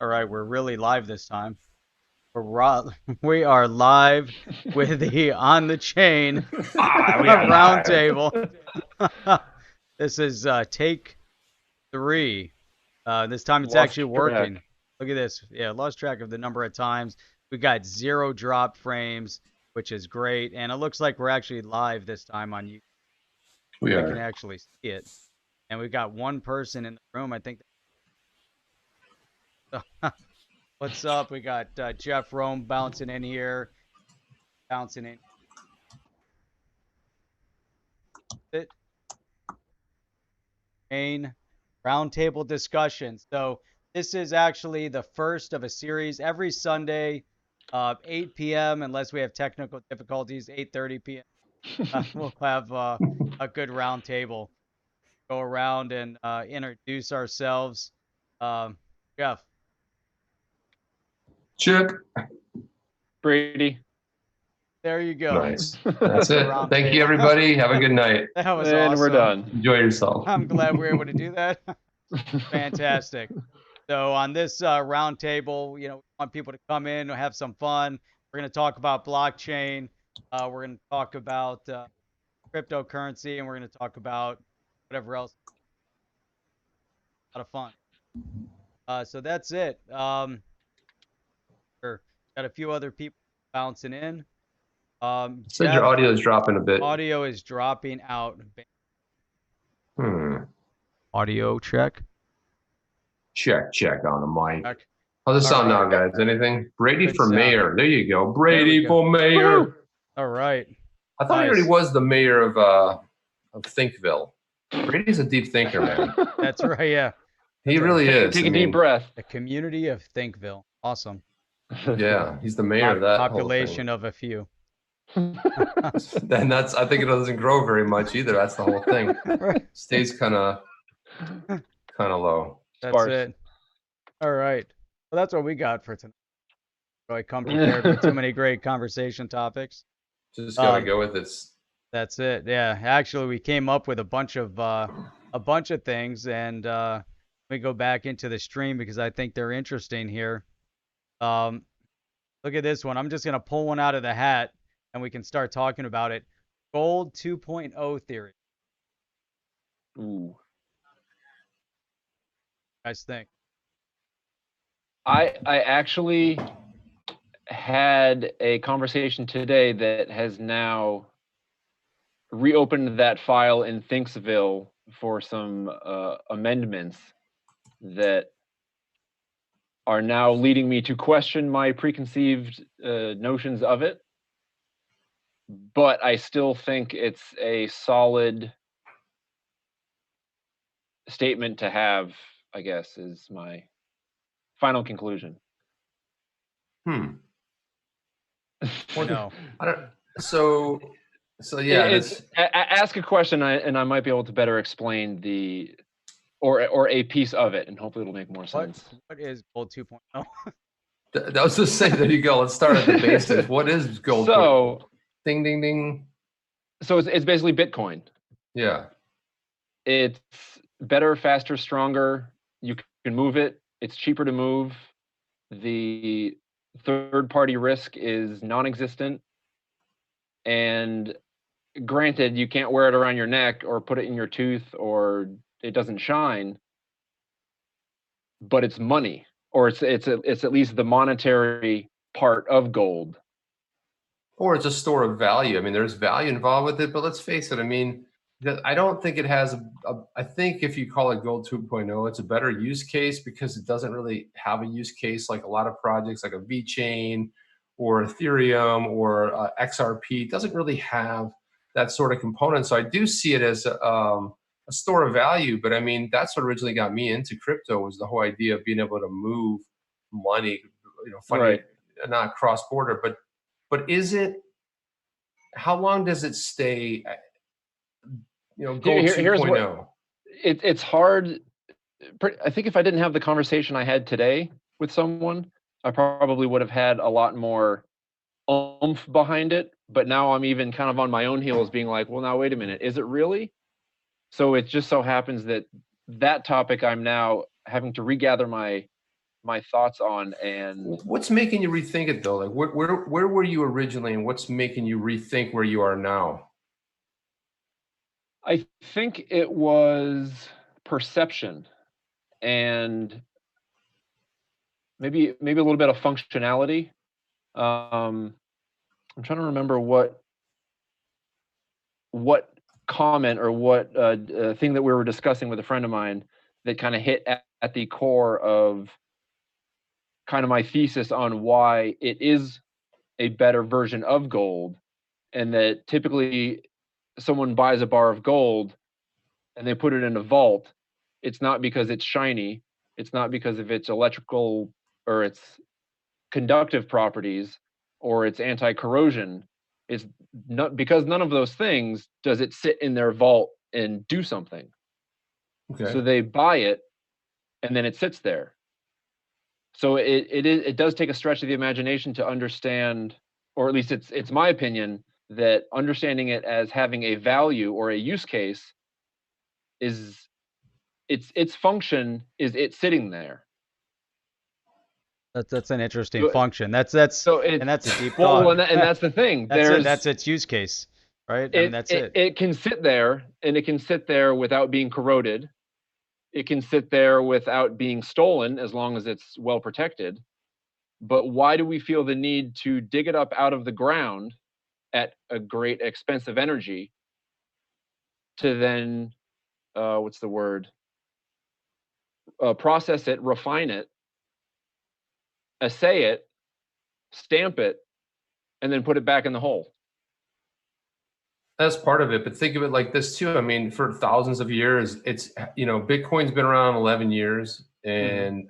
All right, we're really live this time. We are live with the On the Chain We are live. Roundtable. This is take 3. This time it's Lost actually track. working. Look at this. Yeah, lost track of the number of times. We got 0 drop frames, which is great. And it looks like we're actually live this time on YouTube. We I can are. actually see it. And we got one person in the room. I think. What's up? We got Jeff Rome bouncing in here. Bouncing in. It main roundtable discussion. So this is actually the first of a series every Sunday, 8 p.m. unless we have technical difficulties. 8:30 p.m. We'll have a good roundtable. Go around and introduce ourselves. Jeff. Chip. Brady. There you go. Nice. That's it. Round Thank you, table. everybody. Have a good night. That was And awesome. we're done. Enjoy yourself. I'm glad we were able to do that. Fantastic. So on this roundtable, we want people to come in and have some fun. We're going to talk about blockchain. We're going to talk about cryptocurrency, and we're going to talk about whatever else. A lot of fun. So that's it. Sure. Got a few other people bouncing in. Said your audio is dropping a bit. Audio is dropping out. Hmm. Audio check. Check on the mic. Check. How's it sound right. now, guys? Anything? Brady Good for sound. mayor. There you go. There we Brady go. for mayor. Woo! All right. I thought he Nice. already was the mayor of Thinkville. Brady's a deep thinker, man. That's right. Yeah. He really is. Take I a deep mean, breath. The community of Thinkville. Awesome. Yeah, he's the mayor of that population of a few. And that's, I think it doesn't grow very much either. That's the whole thing. Right. Stays kind of low. That's Sparse. it. All right. Well, that's what we got for tonight. Really come prepared with too many great conversation topics. Just gotta go with it. That's it. Yeah. Actually, we came up with a bunch of things, and let me go back into the stream because I think they're interesting here. Look at this one. I'm just gonna pull one out of the hat, and we can start talking about it. Gold 2.0 theory. Ooh. What do you guys think? I actually had a conversation today that has now reopened that file in Thinksville for some amendments that are now leading me to question my preconceived notions of it. But I still think it's a solid statement to have, I guess, is my final conclusion. No. I don't. So yeah. Ask a question, and I might be able to better explain the, or a piece of it, and hopefully it'll make more sense. What is Gold 2.0? That was just saying. There you go. Let's start at the basics. What is gold? So, ding, ding, ding. So it's basically Bitcoin. Yeah. It's better, faster, stronger. You can move it. It's cheaper to move. The third-party risk is non-existent. And granted, you can't wear it around your neck or put it in your tooth or it doesn't shine, but it's money, or it's at least the monetary part of gold. Or it's a store of value. I mean, there's value involved with it, but let's face it. I mean, I don't think it has I think if you call it gold 2.0, it's a better use case because it doesn't really have a use case like a lot of projects like a VeChain or Ethereum or XRP. It doesn't really have that sort of component. So I do see it as a store of value. But I mean, that's what originally got me into crypto, was the whole idea of being able to move money, funny, Right. Not cross-border, but is it, how long does it stay, gold 2.0? It's hard. I think if I didn't have the conversation I had today with someone, I probably would have had a lot more oomph behind it. But now I'm even kind of on my own heels being like, well, now, wait a minute. Is it really? So it just so happens that topic I'm now having to regather my my thoughts on. And What's making you rethink it though? Like where were you originally, and what's making you rethink where you are now? I think it was perception and maybe a little bit of functionality. I'm trying to remember what comment or what thing that we were discussing with a friend of mine that kind of hit at the core of kind of my thesis on why it is a better version of gold, and that typically someone buys a bar of gold and they put it in a vault. It's not because it's shiny. It's not because of its electrical or its conductive properties or its anti-corrosion. It's not because none of those things does it sit in their vault and do something. Okay. So they buy it and then it sits there. So it does take a stretch of the imagination to understand, or at least it's my opinion, that understanding it as having a value or a use case is its function is it sitting there. That's an interesting So- function. That's So and that's a deep well, thought. and that's the thing. That's There's it. That's its use case, right? I mean, that's it. It can sit there, and it can sit there without being corroded. It can sit there without being stolen as long as it's well protected. But why do we feel the need to dig it up out of the ground at a great expense of energy to then, what's the word? Process it, refine it, assay it, stamp it, and then put it back in the hole? That's part of it, but think of it like this too. I mean, for thousands of years, it's, Bitcoin's been around 11 years, and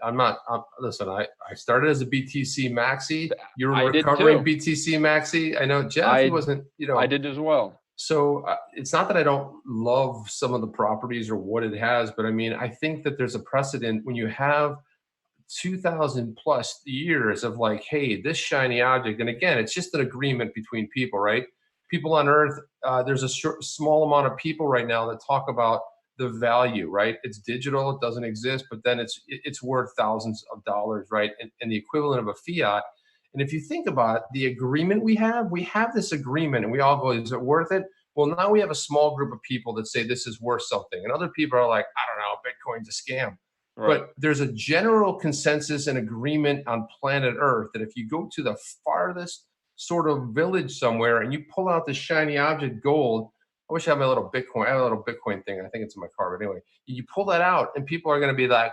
listen, I started as a BTC maxi. You're a I did recovering too. BTC maxi. I know Jeff, he wasn't, I did as well. So it's not that I don't love some of the properties or what it has, but I mean, I think that there's a precedent when you have 2000 plus years of like, hey, this shiny object, and again, it's just an agreement between people, right? People on Earth, there's a small amount of people right now that talk about the value, right? It's digital, it doesn't exist, but then it's worth thousands of dollars, right? And the equivalent of a fiat. And if you think about it, the agreement we have this agreement, and we all go, is it worth it? Well, now we have a small group of people that say this is worth something, and other people are like, I don't know, Bitcoin's a scam. Right. But there's a general consensus and agreement on planet Earth that if you go to the farthest sort of village somewhere and you pull out the shiny object gold, I wish I had my little Bitcoin. I have a little Bitcoin thing. I think it's in my car. But anyway, you pull that out and people are going to be like,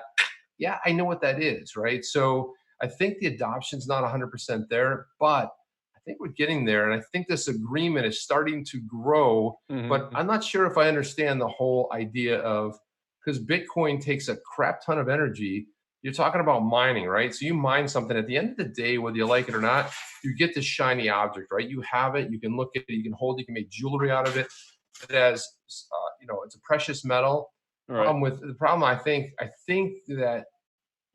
yeah, I know what that is, right? So I think the adoption's not 100% there, but I think we're getting there. And I think this agreement is starting to grow. But I'm not sure if I understand the whole idea of, because Bitcoin takes a crap ton of energy. You're talking about mining, right? So you mine something. At the end of the day, whether you like it or not, you get this shiny object, right? You have it. You can look at it. You can hold it. You can make jewelry out of it. It has, it's a precious metal. Right. The problem, I think that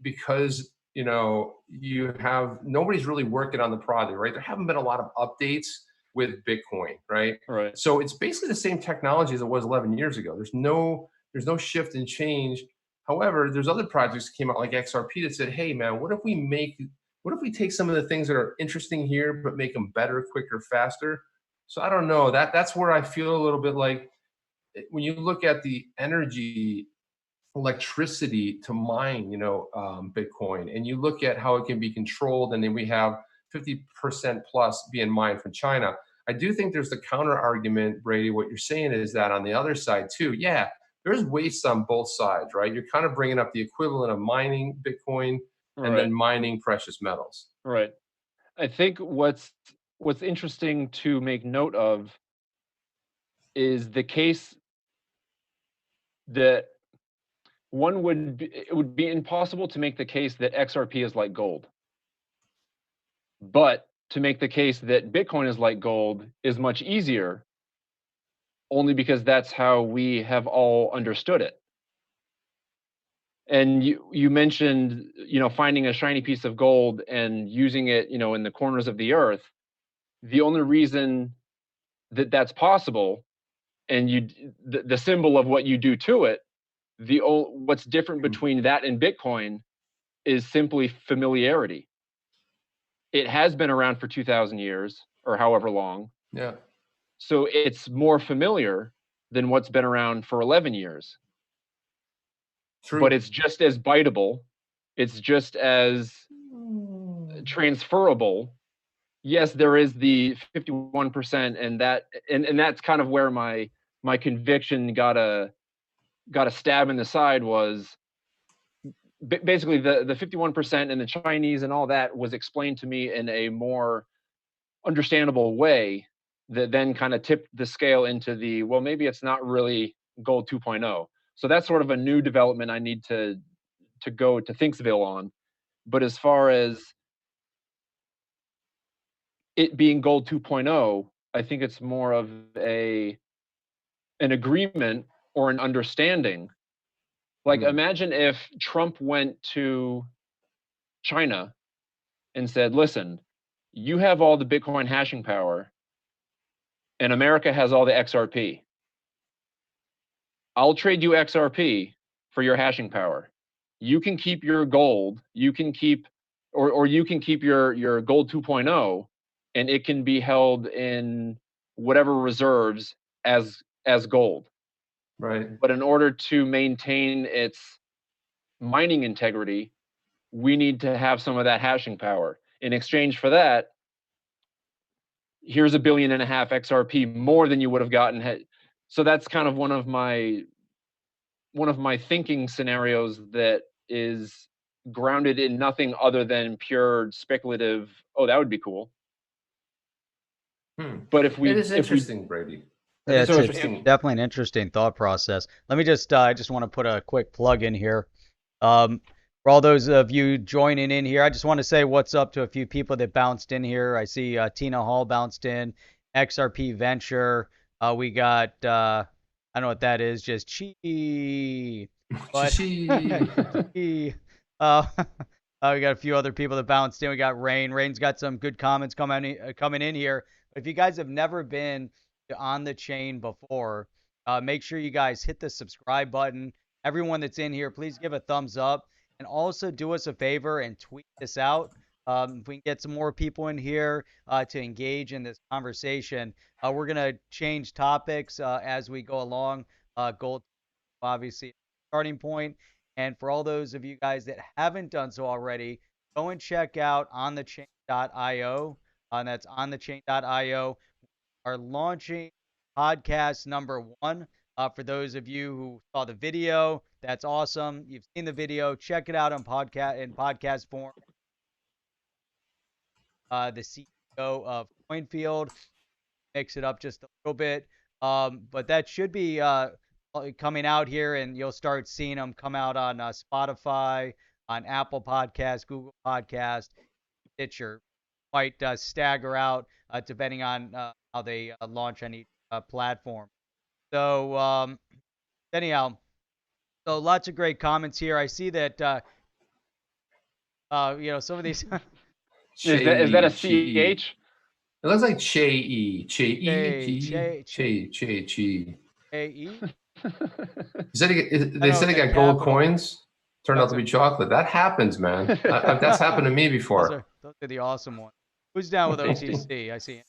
because you have nobody's really working on the project, right? There haven't been a lot of updates with Bitcoin, right? Right. So it's basically the same technology as it was 11 years ago. There's no shift and change. However, there's other projects that came out like XRP that said, hey man, what if we take some of the things that are interesting here, but make them better, quicker, faster? So I don't know, that's where I feel a little bit like when you look at the energy, electricity to mine, Bitcoin, and you look at how it can be controlled, and then we have 50% plus being mined from China. I do think there's the counter argument, Brady. What you're saying is that on the other side too, yeah, there's waste on both sides, right? You're kind of bringing up the equivalent of mining Bitcoin and then mining precious metals. Right. I think what's interesting to make note of is the case that it would be impossible to make the case that XRP is like gold. But to make the case that Bitcoin is like gold is much easier, only because that's how we have all understood it. And you mentioned, finding a shiny piece of gold and using it, in the corners of the earth. The only reason that that's possible, and the symbol of what you do to it, what's different between that and Bitcoin is simply familiarity. It has been around for 2,000 years or however long. Yeah. So it's more familiar than what's been around for 11 years. True. But it's just as biteable. It's just as transferable. Yes, there is the 51%, and that's kind of where my conviction got a stab in the side was basically the 51% and the Chinese and all that was explained to me in a more understandable way that then kind of tipped the scale into the, well, maybe it's not really gold 2.0. So that's sort of a new development I need to go to Thinksville on. But as far as it being gold 2.0, I think it's more of an agreement or an understanding. Like, imagine if Trump went to China and said, listen, you have all the Bitcoin hashing power and America has all the XRP. I'll trade you XRP for your hashing power. You can keep your gold, you can keep, or you can keep your gold 2.0, and it can be held in whatever reserves as gold. Right. But in order to maintain its mining integrity, we need to have some of that hashing power. In exchange for that, here's $1.5 billion XRP more than you would have gotten. So that's kind of one of my thinking scenarios that is grounded in nothing other than pure speculative, oh, that would be cool. But if we, it is interesting, Brady. Yeah, It's it's definitely an interesting thought process. Let me just, I just want to put a quick plug in here. For all those of you joining in here, I just want to say what's up to a few people that bounced in here. I see Tina Hall bounced in, XRP Venture. We got, I don't know what that is, just Chi. But Chi. We got a few other people that bounced in. We got Rain. Rain's got some good comments coming in here. But if you guys have never been on the chain before, make sure you guys hit the subscribe button. Everyone that's in here, please give a thumbs up. And also do us a favor and tweet this out. If we can get some more people in here to engage in this conversation, we're going to change topics as we go along. Gold, obviously, starting point. And for all those of you guys that haven't done so already, go and check out onthechain.io. That's onthechain.io. Are launching podcast number 1. For those of you who saw the video, that's awesome. You've seen the video. Check it out on podcast form. The CEO of Coinfield mix it up just a little bit, but that should be coming out here, and you'll start seeing them come out on Spotify, on Apple Podcast, Google Podcast, Stitcher. Might stagger out depending on how they launch on each platform. So anyhow, so lots of great comments here. I see that some of these. Is that a CH? It looks like Che-E. Che-E. Che-E. They said it got gold coins. Turned out to be chocolate. That happens, man. That's happened to me before. Those are the awesome ones. Who's down with OTC? I see.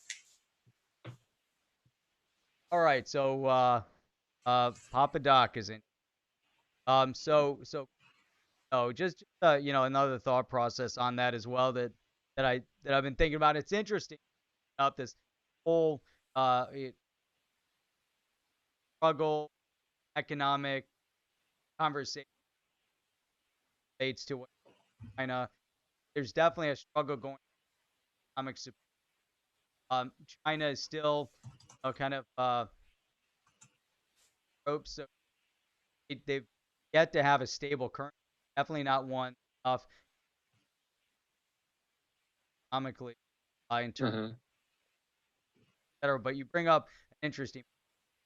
All right, so Papa Doc is in. Just another thought process on that as well that I've been thinking about. It's interesting about this whole struggle, economic conversation relates to what China. There's definitely a struggle going on economic support. China is still kind of ropes. So they've yet to have a stable currency. Definitely not one enough economically in terms of but you bring up an interesting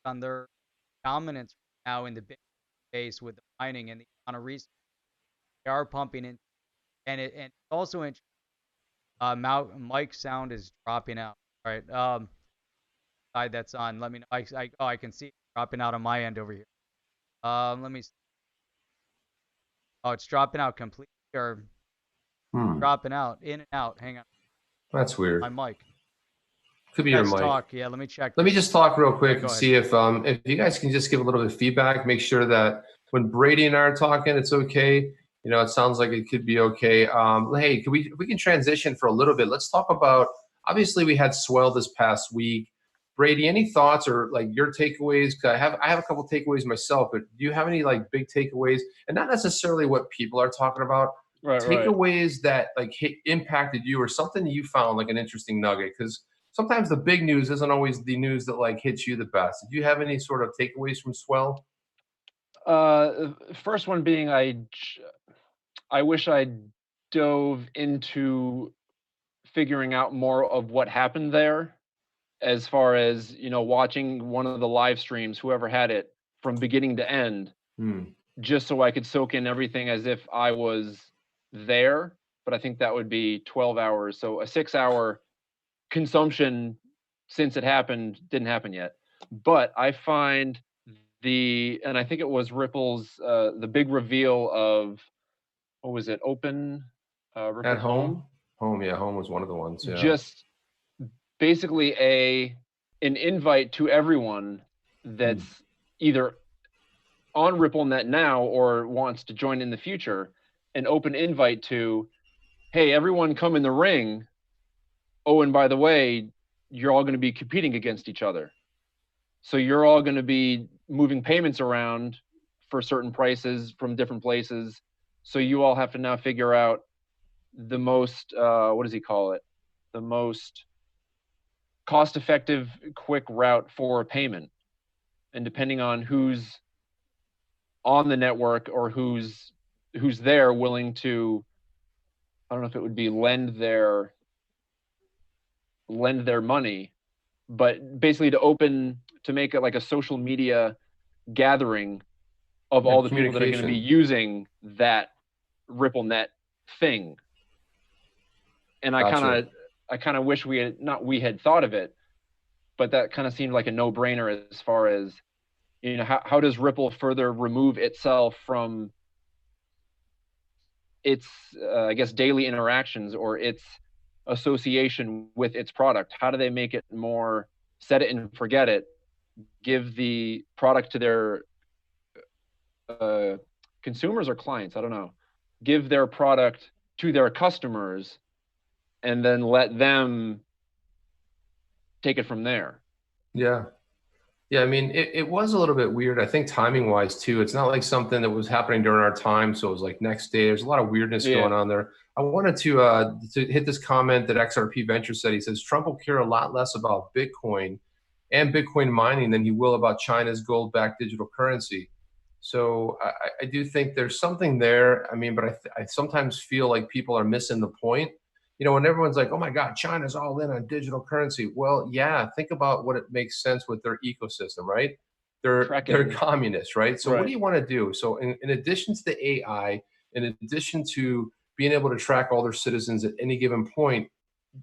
on their dominance now in the Bitcoin space with the mining and the amount of resources they are pumping in, and it's also interesting. Mike's sound is dropping out. All right, side that's on. Let me know. I can see it dropping out on my end over here. Let me. Oh, it's dropping out completely. Or Dropping out, in and out. Hang on, That's weird. my mic. Could be your Let's mic. talk. Yeah, let me check. Let me just talk real quick and go ahead. see if you guys can just give a little bit of feedback. Make sure that when Brady and I are talking, it's okay. You know, it sounds like it could be okay. Hey, if we can transition for a little bit. Let's talk about. Obviously, we had swell this past week. Brady, any thoughts or like your takeaways? 'Cause I have a couple takeaways myself, but do you have any like big takeaways? And not necessarily what people are talking about. Takeaways that like impacted you or something you found like an interesting nugget, because sometimes the big news isn't always the news that like hits you the best. Do you have any sort of takeaways from swell? First one being I wish I dove into figuring out more of what happened there, as far as, you know, watching one of the live streams, whoever had it, from beginning to end, just so I could soak in everything as if I was there. But I think that would be 12 hours. So a 6-hour consumption since it happened didn't happen yet. But I find and I think it was Ripple's, the big reveal of, what was it, Open Ripple At home? Yeah, home was one of the ones. Yeah. Just basically an invite to everyone that's either on RippleNet now or wants to join in the future, an open invite to, hey, everyone come in the ring. Oh, and by the way, you're all going to be competing against each other. So you're all going to be moving payments around for certain prices from different places. So you all have to now figure out the most, what does he call it? The most cost-effective, quick route for a payment. And depending on who's on the network or who's there willing to, I don't know if it would be lend their money, but basically to make it like a social media gathering of all the people that are going to be using that RippleNet thing. And I kind of wish we had thought of it, but that kind of seemed like a no-brainer as far as, you know, how does Ripple further remove itself from its, I guess, daily interactions or its association with its product? How do they make it more set it and forget it, give the product to their consumers or clients? I don't know. Give their product to their customers and then let them take it from there. Yeah. Yeah, I mean, it was a little bit weird. I think timing wise too. It's not like something that was happening during our time. So it was like next day. There's a lot of weirdness going on there. I wanted to hit this comment that XRP Venture said. He says Trump will care a lot less about Bitcoin and Bitcoin mining than he will about China's gold-backed digital currency. So I do think there's something there. I mean, but I sometimes feel like people are missing the point. You know, when everyone's like, oh my God, China's all in on digital currency. Well, yeah, think about what it makes sense with their ecosystem, right? They're communists, right? So what do you want to do? So in addition to the AI, in addition to being able to track all their citizens at any given point,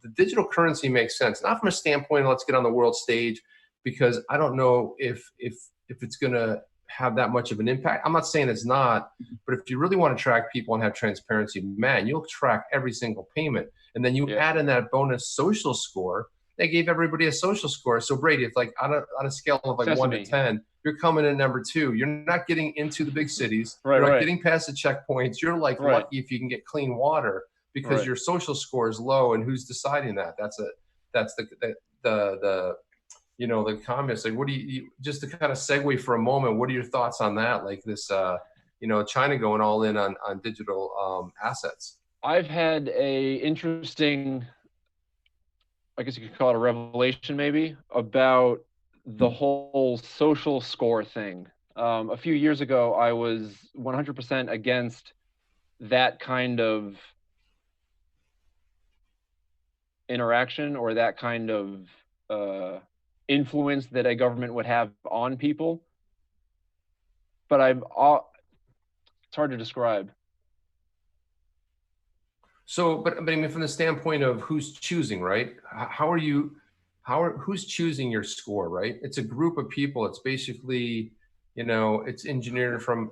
the digital currency makes sense. Not from a standpoint of let's get on the world stage, because I don't know if it's going to have that much of an impact. I'm not saying it's not, but if you really want to track people and have transparency, man, you'll track every single payment. And then you add in that bonus social score. They gave everybody a social score. So Brady, it's like on a scale of like 1 to 10, you're coming in number 2. You're not getting into the big cities. You're not getting past the checkpoints. You're like lucky if you can get clean water because your social score is low. And who's deciding that? That's the you know, the comments. Like, what do you just to kind of segue for a moment? What are your thoughts on that? Like this, you know, China going all in on digital assets. I've had a interesting, I guess you could call it a revelation maybe, about the whole social score thing. A few years ago, I was 100% against that kind of interaction or that kind of influence that a government would have on people. But it's hard to describe. So, but I mean, from the standpoint of who's choosing, right? Who's choosing your score, right? It's a group of people. It's basically, you know, it's engineered from.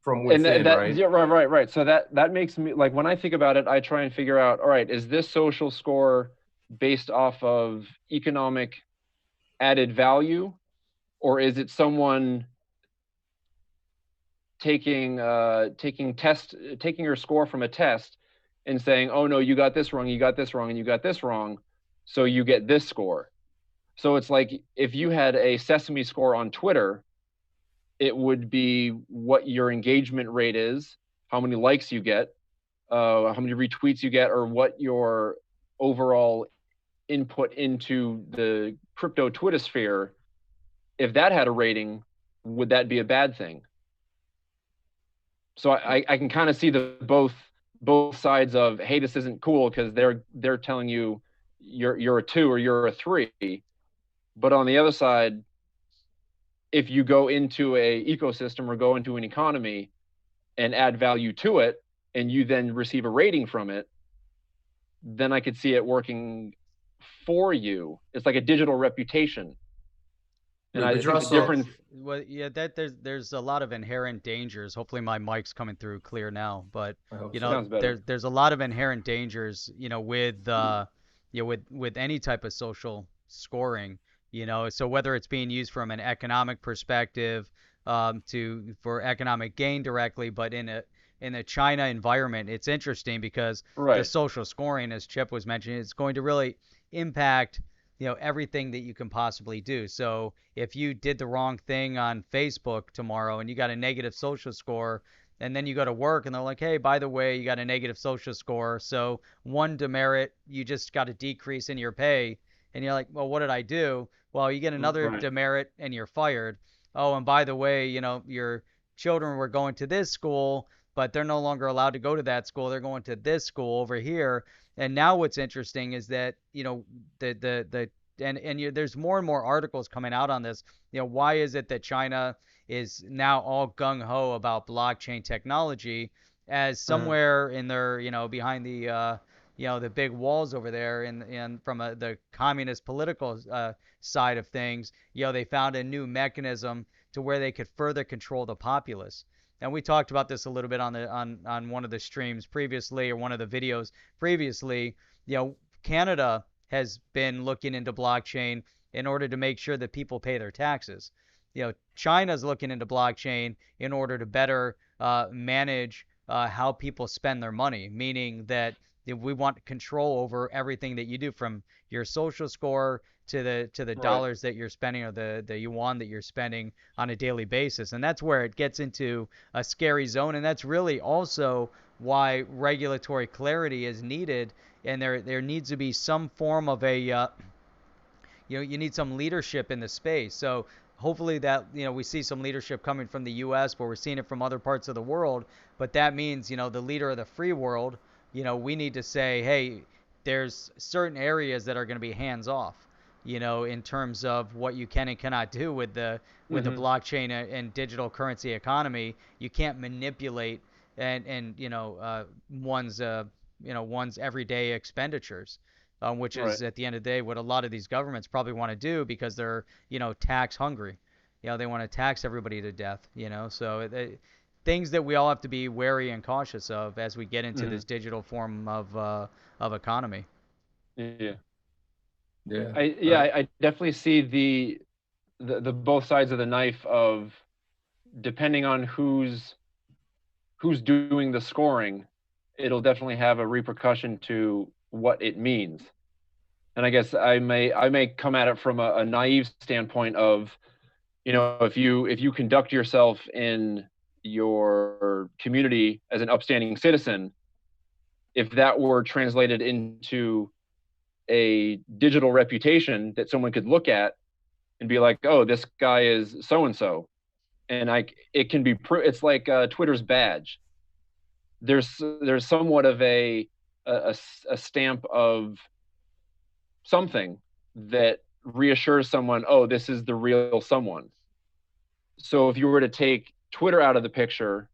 from within, right? Yeah, right. So that makes me, like, when I think about it, I try and figure out, all right, is this social score based off of economic added value, or is it someone taking your score from a test and saying, oh no, you got this wrong, you got this wrong, and you got this wrong, so you get this score. So it's like if you had a Sesame score on Twitter, it would be what your engagement rate is, how many likes you get, how many retweets you get, or what your overall input into the crypto Twitter sphere. If that had a rating, would that be a bad thing? So I can kind of see the both sides of, hey, this isn't cool because they're telling you you're a 2 or you're a 3. But on the other side, if you go into a ecosystem or go into an economy and add value to it, and you then receive a rating from it, then I could see it working for you. It's like a digital reputation. And I think the difference. Well, yeah, that there's a lot of inherent dangers. Hopefully my mic's coming through clear now, but you know, there's a lot of inherent dangers, you know, with with any type of social scoring, you know. So whether it's being used from an economic perspective, for economic gain directly, but in a China environment, it's interesting because the social scoring, as Chip was mentioning, it's going to really impact, you know, everything that you can possibly do. So if you did the wrong thing on Facebook tomorrow and you got a negative social score, and then you go to work and they're like, hey, by the way, you got a negative social score, so one demerit, you just got a decrease in your pay. And you're like, well, what did I do? Well, you get another demerit and you're fired. Oh, and by the way, you know, your children were going to this school, but they're no longer allowed to go to that school. They're going to this school over here. And now what's interesting is that, you know, there's more and more articles coming out on this. You know, why is it that China is now all gung ho about blockchain technology, as somewhere in their, you know, behind the the big walls over there, and from the communist political side of things, you know, they found a new mechanism to where they could further control the populace. And we talked about this a little bit on one of the streams previously, or one of the videos previously. You know, Canada has been looking into blockchain in order to make sure that people pay their taxes. You know, China's looking into blockchain in order to better manage how people spend their money, meaning that we want control over everything that you do, from your social score to the dollars that you're spending, or the yuan that you're spending on a daily basis. And that's where it gets into a scary zone. And that's really also why regulatory clarity is needed. And there needs to be some form of a you need some leadership in the space. So hopefully that, you know, we see some leadership coming from the US, but we're seeing it from other parts of the world. But that means, you know, the leader of the free world, you know, we need to say, hey, there's certain areas that are going to be hands off, you know, in terms of what you can and cannot do with the blockchain and digital currency economy. You can't manipulate and one's everyday expenditures, which is at the end of the day what a lot of these governments probably want to do, because they're, you know, tax hungry. You know, they want to tax everybody to death, you know. So things that we all have to be wary and cautious of as we get into this digital form of economy. I definitely see the both sides of the knife of, depending on who's doing the scoring, it'll definitely have a repercussion to what it means. And I guess I may come at it from a naive standpoint of, you know, if you conduct yourself in your community as an upstanding citizen, if that were translated into a digital reputation that someone could look at and be like, oh, this guy is so and so, and it can be it's like Twitter's badge. There's somewhat of a stamp of something that reassures someone, oh, this is the real someone. So if you were to take Twitter out of the picture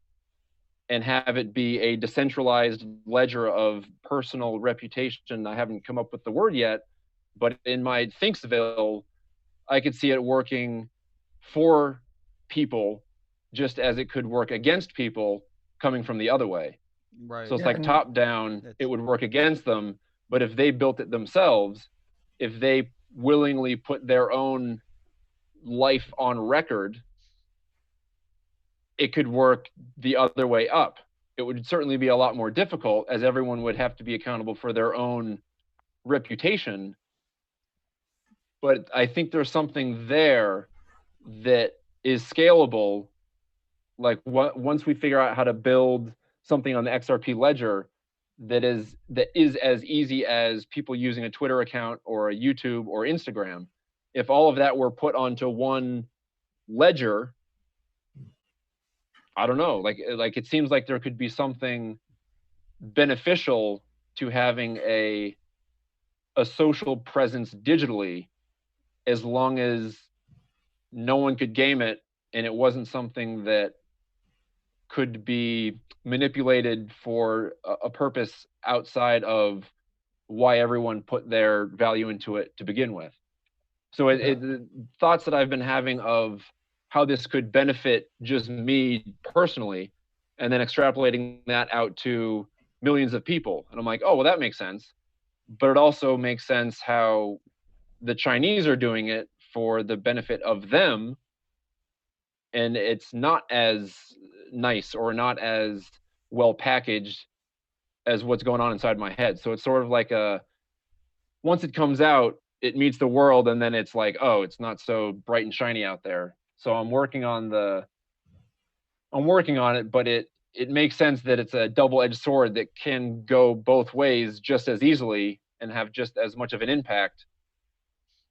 and have it be a decentralized ledger of personal reputation, I haven't come up with the word yet, but in my Thinksville, I could see it working for people just as it could work against people coming from the other way. Right. So it's Yeah, like and top down, it would work against them. But if they built it themselves, if they willingly put their own life on record, it could work the other way up. It would certainly be a lot more difficult, as everyone would have to be accountable for their own reputation. But I think there's something there that is scalable. Like once we figure out how to build something on the XRP ledger that is as easy as people using a Twitter account or a YouTube or Instagram, if all of that were put onto one ledger, I don't know, like it seems like there could be something beneficial to having a social presence digitally, as long as no one could game it and it wasn't something that could be manipulated for a purpose outside of why everyone put their value into it to begin with. So thoughts that I've been having of how this could benefit just me personally, and then extrapolating that out to millions of people. And I'm like, oh, well, that makes sense. But it also makes sense how the Chinese are doing it for the benefit of them. And it's not as nice or not as well packaged as what's going on inside my head. So it's sort of like once it comes out, it meets the world, and then it's like, oh, it's not so bright and shiny out there. So I'm working on it, but it makes sense that it's a double-edged sword that can go both ways just as easily and have just as much of an impact.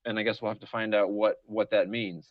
And I guess we'll have to find out what that means.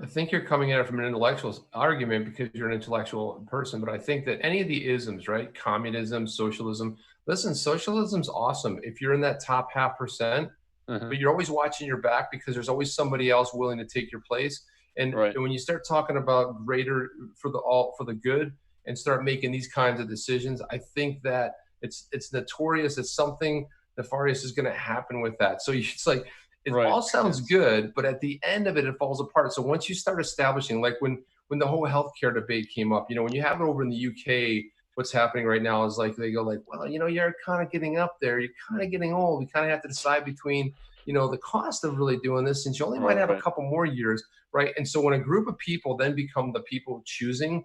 I think you're coming at it from an intellectual argument because you're an intellectual person, but I think that any of the isms, right? Communism, socialism. Listen, socialism's awesome if you're in that top 0.5%, but you're always watching your back because there's always somebody else willing to take your place. And, right. and when you start talking about greater for the good and start making these kinds of decisions, I think that it's notorious. It's something nefarious is going to happen with that. So it's like, it all sounds good, but at the end of it, it falls apart. So once you start establishing, like when the whole healthcare debate came up, when you have it over in the UK, what's happening right now is like they go like, well, you're kind of getting up there, you're kind of getting old. We kind of have to decide between, the cost of really doing this, since you only might have a couple more years, right? And so when a group of people then become the people choosing,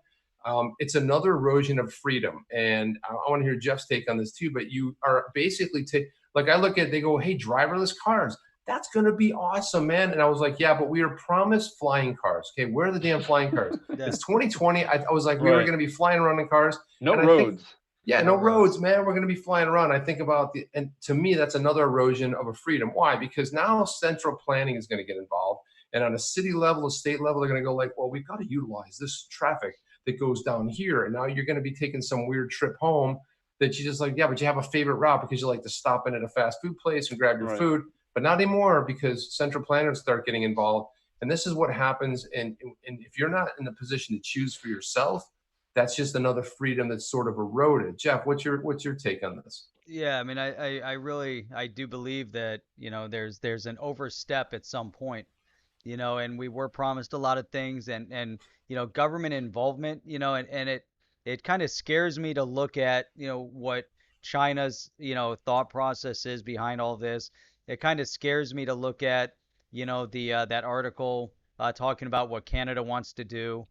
it's another erosion of freedom. And I want to hear Jeff's take on this too. But you are basically like I look at, they go, hey, driverless cars. That's going to be awesome, man. And I was like, yeah, but we were promised flying cars. Okay, where are the damn flying cars? It's 2020. I was like, we were going to be flying around in cars. No roads. No roads, man. We're going to be flying around. I think about and to me, that's another erosion of a freedom. Why? Because now central planning is going to get involved. And on a city level, a state level, they're going to go like, well, we've got to utilize this traffic that goes down here. And now you're going to be taking some weird trip home that you just like, yeah, but you have a favorite route because you like to stop in at a fast food place and grab your food. But not anymore, because central planners start getting involved. And this is what happens. And if you're not in the position to choose for yourself, that's just another freedom that's sort of eroded. Jeff, what's your take on this? Yeah, I mean, I really do believe that, there's an overstep at some point, and we were promised a lot of things, and government involvement, and it kind of scares me to look at, what China's, thought process is behind all this. It kind of scares me to look at, that article talking about what Canada wants to do,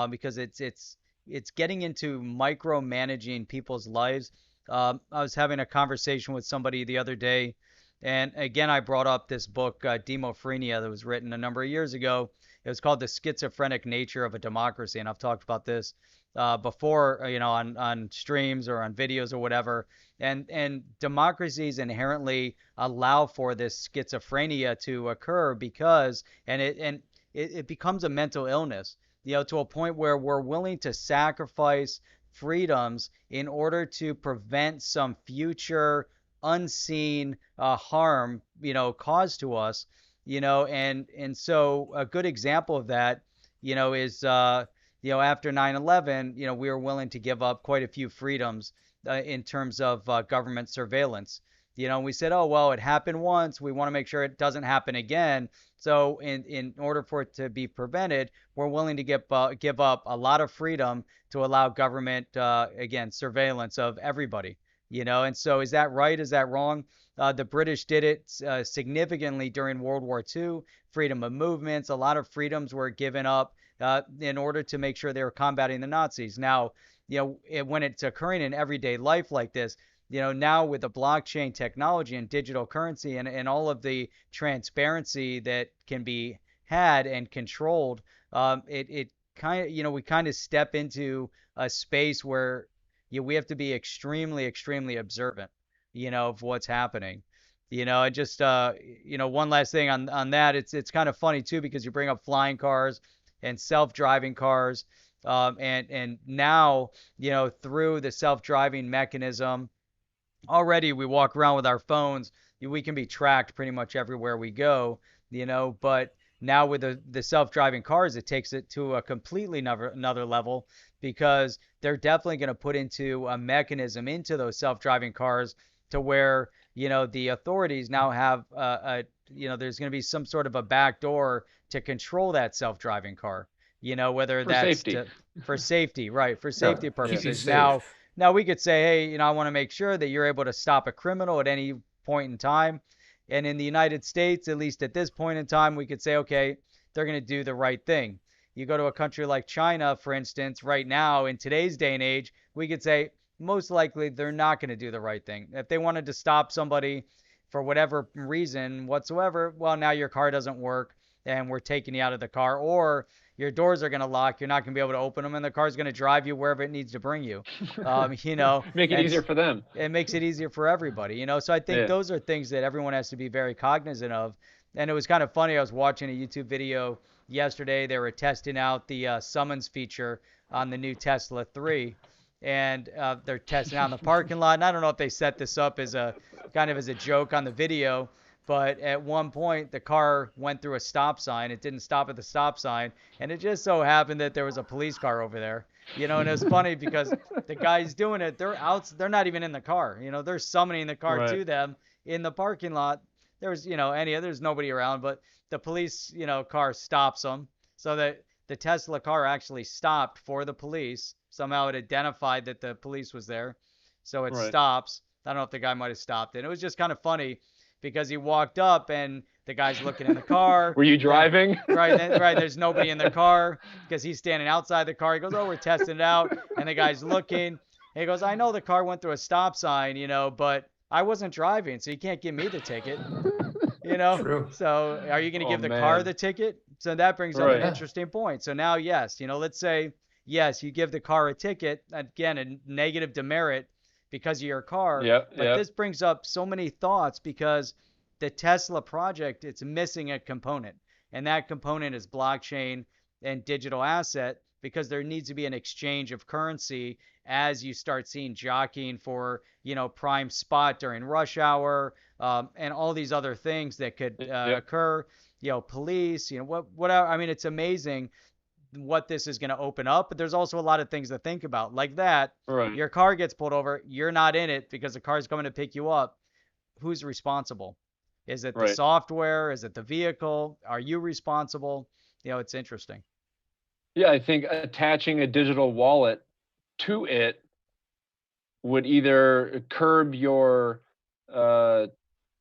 because it's getting into micromanaging people's lives. I was having a conversation with somebody the other day, and again, I brought up this book, Demophrenia, that was written a number of years ago. It was called The Schizophrenic Nature of a Democracy, and I've talked about this before, on streams or on videos or whatever. And democracies inherently allow for this schizophrenia to occur because, and it becomes a mental illness, to a point where we're willing to sacrifice freedoms in order to prevent some future unseen harm, caused to us, and so a good example of that, is after 9/11, we were willing to give up quite a few freedoms in terms of government surveillance. We said, oh, well, it happened once. We want to make sure it doesn't happen again. So in order for it to be prevented, we're willing to give up a lot of freedom to allow government, again, surveillance of everybody. And so is that right? Is that wrong? The British did it significantly during World War II. Freedom of movements, a lot of freedoms were given up in order to make sure they were combating the Nazis. Now, when it's occurring in everyday life like this, now with the blockchain technology and digital currency and all of the transparency that can be had and controlled, it kind of, we kind of step into a space where we have to be extremely, extremely observant, of what's happening. And just, one last thing on that, it's kind of funny too, because you bring up flying cars and self-driving cars. And now, through the self-driving mechanism, already we walk around with our phones. We can be tracked pretty much everywhere we go, but now with the self-driving cars, it takes it to a completely another level, because they're definitely going to put into a mechanism into those self-driving cars to where, the authorities now have there's going to be some sort of a back door to control that self-driving car, whether For that's safety. for safety, right? For safety keep you purposes. safe. Now we could say, hey, I want to make sure that you're able to stop a criminal at any point in time. And in the United States, at least at this point in time, we could say, okay, they're going to do the right thing. You go to a country like China, for instance, right now, in today's day and age, we could say most likely they're not going to do the right thing. If they wanted to stop somebody for whatever reason whatsoever, well, now your car doesn't work and we're taking you out of the car, or your doors are going to lock. You're not going to be able to open them, and the car's going to drive you wherever it needs to bring you. Make it and easier for them. it makes it easier for everybody. So I think Yeah. those are things that everyone has to be very cognizant of. And it was kind of funny. I was watching a YouTube video yesterday. They were testing out the summons feature on the new Tesla 3, and they're testing out in the parking lot. And I don't know if they set this up as a kind of as a joke on the video, but at one point the car went through a stop sign. It didn't stop at the stop sign, and it just so happened that there was a police car over there. And it's funny because the guys doing it, they're not even in the car. They're summoning the car Right. to them in the parking lot. There's nobody around, but the police, car stops them, so that the Tesla car actually stopped for the police. Somehow it identified that the police was there, so it Right. stops. I don't know if the guy might have stopped it. It was just kind of funny because he walked up and the guy's looking in the car. Were you driving? Right, there's nobody in the car because he's standing outside the car. He goes, oh, we're testing it out. And the guy's looking. And he goes, I know the car went through a stop sign, but I wasn't driving, so you can't give me the ticket. True. So are you going to Oh, give the car man. the ticket? So that brings up Right. an interesting point. So now, yes, let's say, yes, you give the car a ticket, again, a negative demerit because of your car. Yep, But yep. this brings up so many thoughts because the Tesla project, it's missing a component. And that component is blockchain and digital asset, because there needs to be an exchange of currency as you start seeing jockeying for, prime spot during rush hour, and all these other things that could Yep. occur, police, whatever. I mean, it's amazing what this is going to open up, but there's also a lot of things to think about, like that. Right. Your car gets pulled over, you're not in it because the car's coming to pick you up. Who's responsible? Is it the Right. software? Is it the vehicle? Are you responsible? It's interesting. Yeah, I think attaching a digital wallet to it would either curb your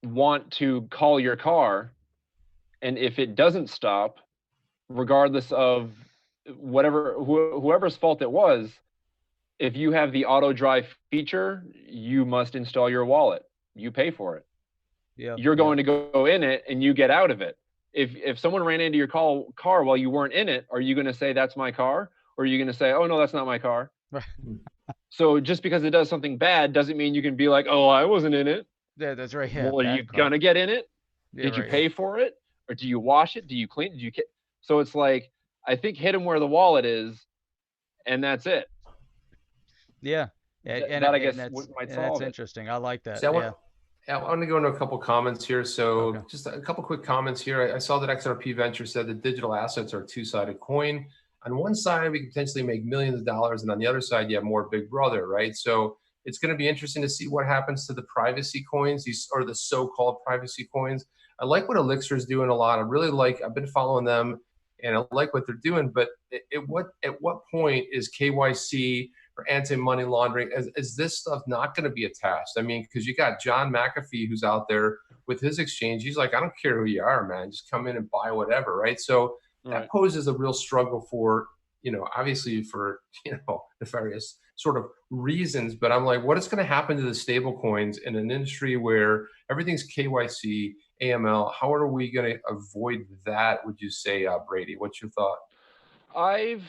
want to call your car, and if it doesn't stop, regardless of whoever's fault it was, if you have the auto drive feature, you must install your wallet. You pay for it. Yeah. You're going to go in it and you get out of it. If someone ran into your car while you weren't in it, are you going to say that's my car? Or are you going to say, oh no, that's not my car? So just because it does something bad doesn't mean you can be like, oh, I wasn't in it. Yeah, that's right. Yeah, Well, are you going to get in it? Yeah, Did you right. pay for it? Or do you wash it? Do you clean? So it's like, I think hit them where the wallet is, and that's it. Yeah. That I guess that's, might and solve that's it. interesting. I like that. So Yeah. I want to go into a couple comments here. So Okay. just a couple quick comments here. I saw that XRP Venture said that digital assets are a two-sided coin. On one side, we can potentially make millions of dollars, and on the other side, you have more Big Brother, right? So It's going to be interesting to see what happens to the privacy coins, or the so-called privacy coins. I like what Elixir is doing a lot. I've been following them, and I like what they're doing. But at what point is KYC or anti-money laundering, is this stuff not going to be attached? I mean, because you got John McAfee who's out there with his exchange. He's like, I don't care who you are, man. Just come in and buy whatever, right? So that poses a real struggle for, obviously for, nefarious sort of reasons. But I'm like, what is going to happen to the stable coins in an industry where everything's KYC, AML? How are we going to avoid that, would you say, Brady? What's your thought? I've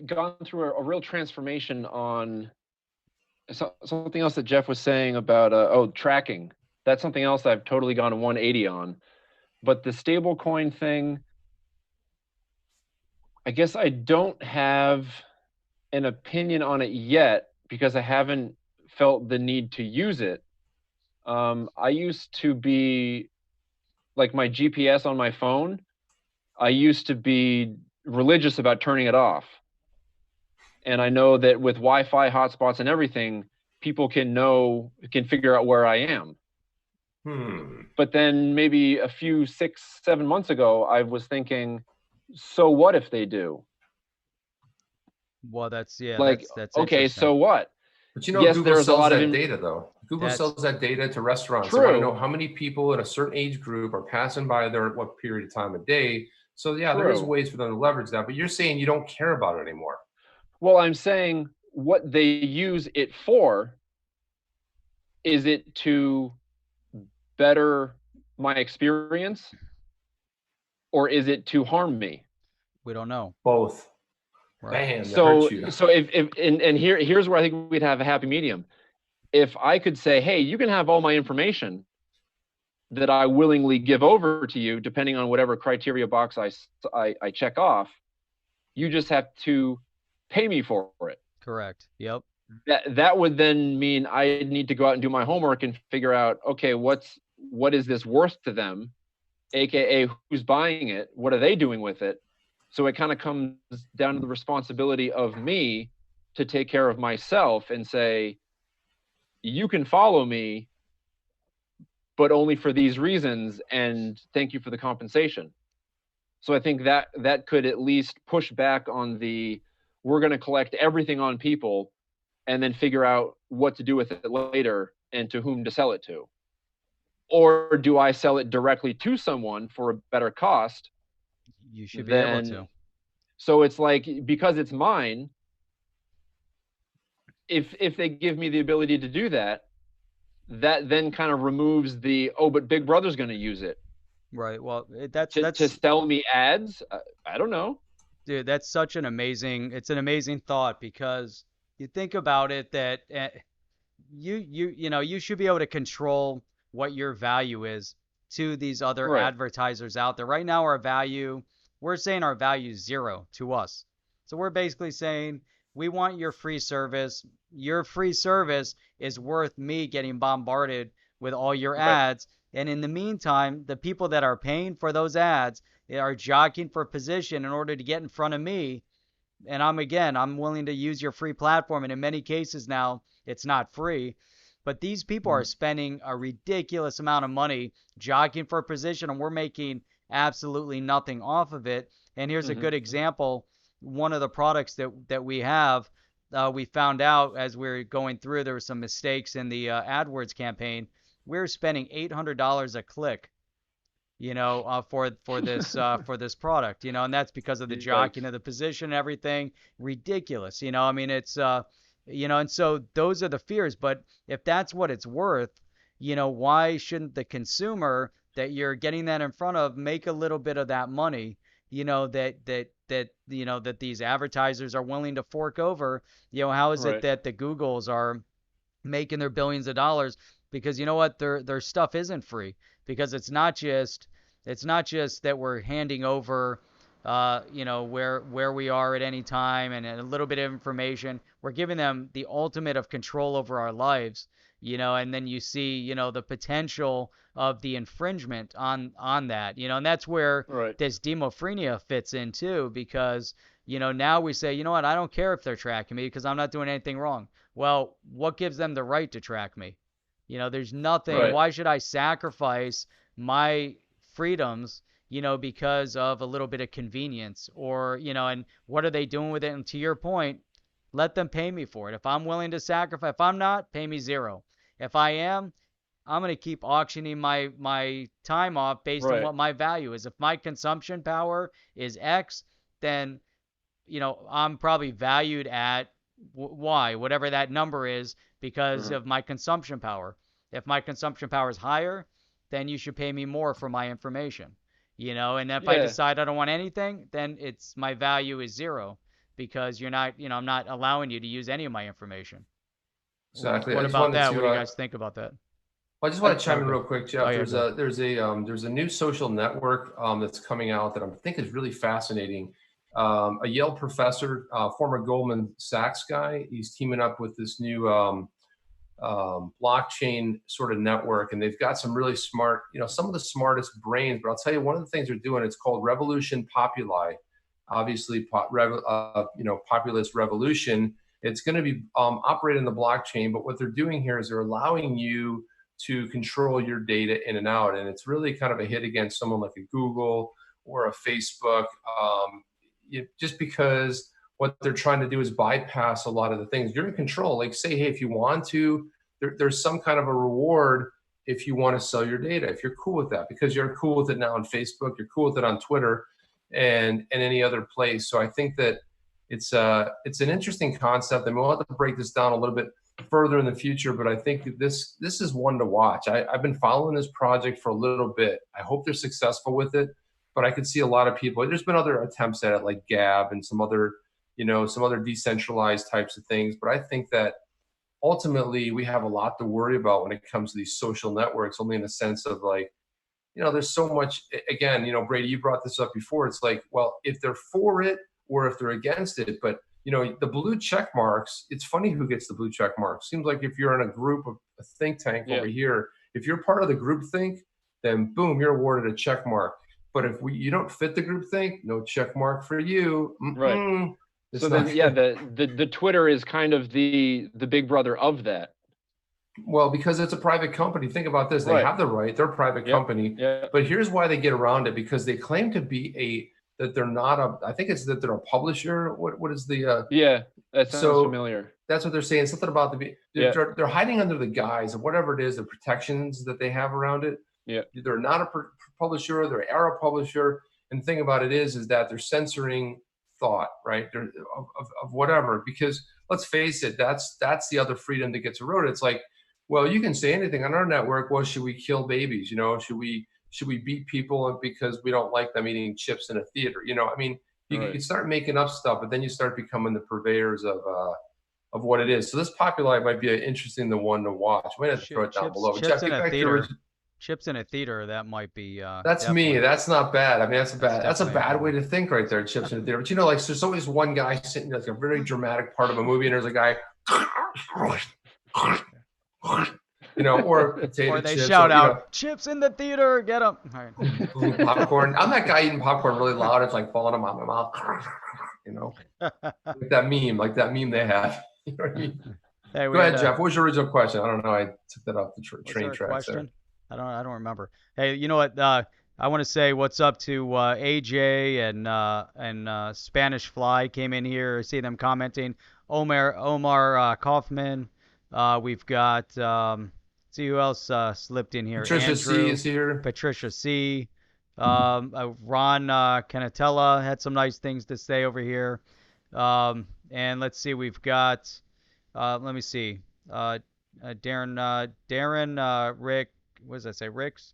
gone through a real transformation on something else that Jeff was saying about tracking. That's something else I've totally gone 180 on. But the stable coin thing, I guess I don't have an opinion on it yet because I haven't felt the need to use it. I used to be, like, my GPS on my phone, I used to be religious about turning it off. And I know that with Wi-Fi hotspots and everything, people can figure out where I am. But then maybe a few 6-7 months ago, I was thinking, so what if they do? Well, that's okay, so what? But yes, Google sells that data, though. Google sells that data to restaurants. True. They want to know how many people in a certain age group are passing by there at what period of time of day. So yeah, there is ways for them to leverage that. But you're saying you don't care about it anymore. Well, I'm saying what they use it for, is it to better my experience, or is it to harm me? We don't know. Both. Right. Man, so here's where I think we'd have a happy medium. If I could say, hey, you can have all my information that I willingly give over to you, depending on whatever criteria box I check off, you just have to pay me for it. Correct. Yep. That would then mean I need to go out and do my homework and figure out, okay, what is this worth to them, aka who's buying it, what are they doing with it? So it kind of comes down to the responsibility of me to take care of myself and say, you can follow me, but only for these reasons, and thank you for the compensation. So I think that could at least push back on we're going to collect everything on people and then figure out what to do with it later and to whom to sell it to. Or do I sell it directly to someone for a better cost? You should be able to. So it's like, because it's mine, if they give me the ability to do that, that then kind of removes but Big Brother's going to use it. Right. Well, to sell me ads. I don't know. Dude, that's such an amazing thought, because you think about it, that you should be able to control what your value is to these other advertisers out there. Right now, we're saying our value is 0 to us. So we're basically saying, we want your free service. Your free service is worth me getting bombarded with all your ads. And in the meantime, the people that are paying for those ads are jockeying for position in order to get in front of me. And I'm willing to use your free platform. And in many cases now, it's not free. But these people are spending a ridiculous amount of money jockeying for a position, and we're making absolutely nothing off of it. And here's a good example. One of the products that we have, we found out as we were going through, there were some mistakes in the AdWords campaign. We're spending $800 a click, for this product, and that's because of the jockeying of the position and everything. Ridiculous, I mean, it's and so those are the fears. But if that's what it's worth, why shouldn't the consumer that you're getting that in front of make a little bit of that money, that these advertisers are willing to fork over? How is it that the Googles are making their billions of dollars? Because you know what, their stuff isn't free, because it's not just that we're handing over where we are at any time and a little bit of information. We're giving them the ultimate of control over our lives, and then you see, the potential of the infringement on that, and that's where this demophrenia fits in too, because Now we say, you know what, I don't care if they're tracking me because I'm not doing anything wrong. Well, what gives them the right to track me? There's nothing. Right. Why should I sacrifice my freedoms, because of a little bit of convenience or, and what are they doing with it? And to your point, let them pay me for it. If I'm willing to sacrifice, if I'm not, pay me zero. If I am, I'm going to keep auctioning my time off based on Right. what my value is. If my consumption power is X, then, I'm probably valued at Y, whatever that number is, because of my consumption power. If my consumption power is higher, then you should pay me more for my information. And if I Yeah. decide I don't want anything, then my value is zero because you're not, I'm not allowing you to use any of my information. Exactly. What I just about wanted that? to, What do you guys think about that? I just want to chime in Okay. real quick, Jeff. Oh, yeah, There's a new social network that's coming out that I think is really fascinating. A Yale professor, former Goldman Sachs guy, he's teaming up with this new blockchain sort of network, and they've got some really smart, some of the smartest brains. But I'll tell you, one of the things they're doing, it's called Revolution Populi. Obviously, populist revolution. It's going to be operating the blockchain, but what they're doing here is they're allowing you to control your data in and out, and it's really kind of a hit against someone like a Google or a Facebook, just because what they're trying to do is bypass a lot of the things. You're in control. Like, say, hey, if you want to, there's some kind of a reward if you want to sell your data, if you're cool with that, because you're cool with it now on Facebook, you're cool with it on Twitter, and any other place. So I think that it's an interesting concept, and we'll have to break this down a little bit further in the future. But I think this is one to watch. I've been following this project for a little bit. I hope they're successful with it, but I could see a lot of people. There's been other attempts at it, like Gab and some other decentralized types of things. But I think that ultimately we have a lot to worry about when it comes to these social networks, only in the sense of, like, there's so much. Again, Brady, you brought this up before. It's like, well, if they're for it or if they're against it, but the blue check marks, it's funny who gets the blue check marks. Seems like if you're in a group of a think tank over here, if you're part of the group think, then boom, you're awarded a check mark. But if you don't fit the group think, no check mark for you. Right. So then, the Twitter is kind of the big brother of that. Well, because it's a private company. Think about this. They have the right. They're a private company. Yep. But here's why they get around it, because they claim to be that they're not I think it's that they're a publisher. What is the yeah, that sounds familiar. That's what they're saying. Something about they're hiding under the guise of whatever it is, the protections that they have around it. Yeah. They're not a publisher, they're a publisher. And the thing about it is that they're censoring thought, right? Of whatever, because let's face it, that's the other freedom that gets eroded. It's like, well, you can say anything on our network. Well, should we kill babies? Should we beat people because we don't like them eating chips in a theater? You can start making up stuff, but then you start becoming the purveyors of what it is. So this Populi might be interesting, the one to watch. We have to throw it down below. But Jeff, get back to chips in a theater, that might be that's definitely. Me. That's not bad. I mean, that's a bad way to think right there, chips in a theater. But like, there's always one guy sitting like a very dramatic part of a movie, and there's a guy or potato or they chips, shout out chips in the theater, get them. Right. Popcorn. I'm that guy eating popcorn really loud, it's like falling out of my mouth. Like that meme they have. You know what I mean? Hey, go ahead, Jeff. What was your original question? I don't know. I took that off the train tracks there. I don't remember. Hey, you know what? I want to say what's up to AJ and Spanish Fly came in here. I see them commenting. Omar Kaufman. We've got see who else slipped in here. Patricia Andrew, C is here. Patricia C. Ron Canatella had some nice things to say over here. And let's see, we've got let me see. Darren, Rick, what does that say? Ricks.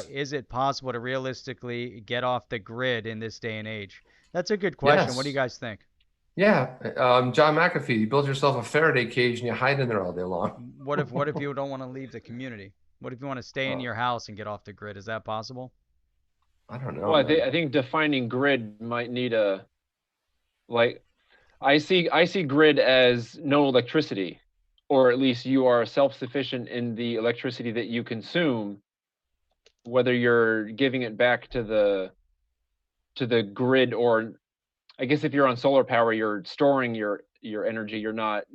Is it possible to realistically get off the grid in this day and age? That's a good question. Yes. What do you guys think? Yeah, John McAfee, you build yourself a Faraday cage and you hide in there all day long. What if you don't want to leave the community? What if you want to stay in your house and get off the grid? Is that possible? I don't know. Well, I think defining grid might need I see grid as no electricity, or at least you are self-sufficient in the electricity that you consume, whether you're giving it back to the grid or I guess if you're on solar power, you're storing your energy. You're not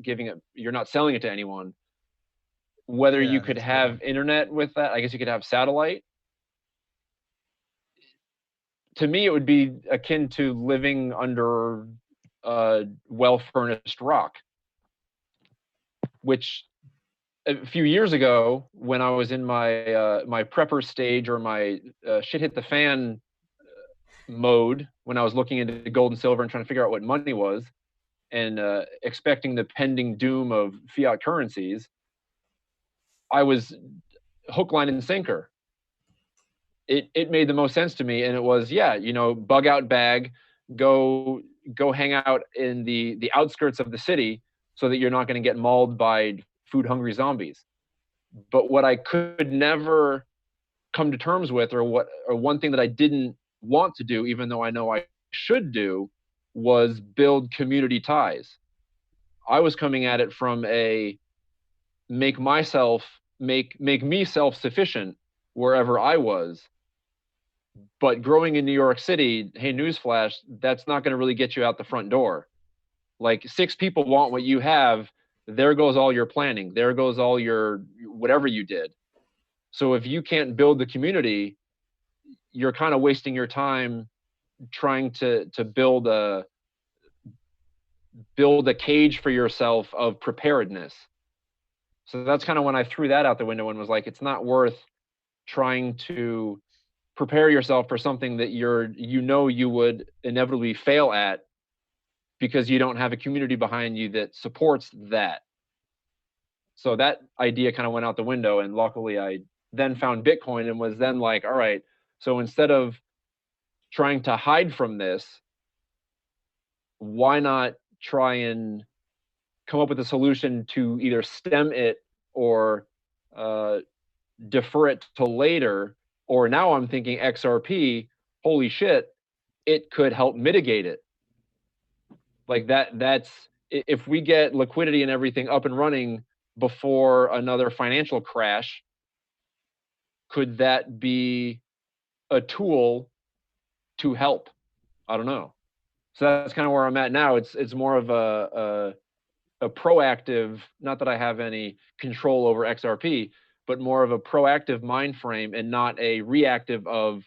selling it to anyone. Whether Yeah, you could that's a good one. have internet with that, I guess you could have satellite. To me, it would be akin to living under a well-furnished rock, which a few years ago, when I was in my my prepper stage, or my shit hit the fan mode, when I was looking into gold and silver and trying to figure out what money was, and expecting the pending doom of fiat currencies, I was hook, line, and sinker. It made the most sense to me, and it was, yeah, bug out bag, go hang out in the outskirts of the city so that you're not going to get mauled by food hungry zombies. But what I could never come to terms with, or one thing that I didn't want to do, even though I know I should do, was build community ties. I was coming at it from a make me self-sufficient wherever I was. But growing in New York City, hey, newsflash, that's not going to really get you out the front door. Like, 6 people want what you have, there goes all your planning. There goes all your whatever you did. So if you can't build the community, you're kind of wasting your time trying to build a cage for yourself of preparedness. So that's kind of when I threw that out the window and was like, it's not worth trying to prepare yourself for something that you would inevitably fail at, because you don't have a community behind you that supports that. So that idea kind of went out the window, and luckily I then found Bitcoin and was then like, all right, so instead of trying to hide from this, why not try and come up with a solution to either stem it or defer it to later? Or now I'm thinking XRP, holy shit, it could help mitigate it. Like that's if we get liquidity and everything up and running before another financial crash, could that be a tool to help? I don't know. So that's kind of where I'm at now. It's more of a proactive, not that I have any control over XRP, but more of a proactive mind frame, and not a reactive of,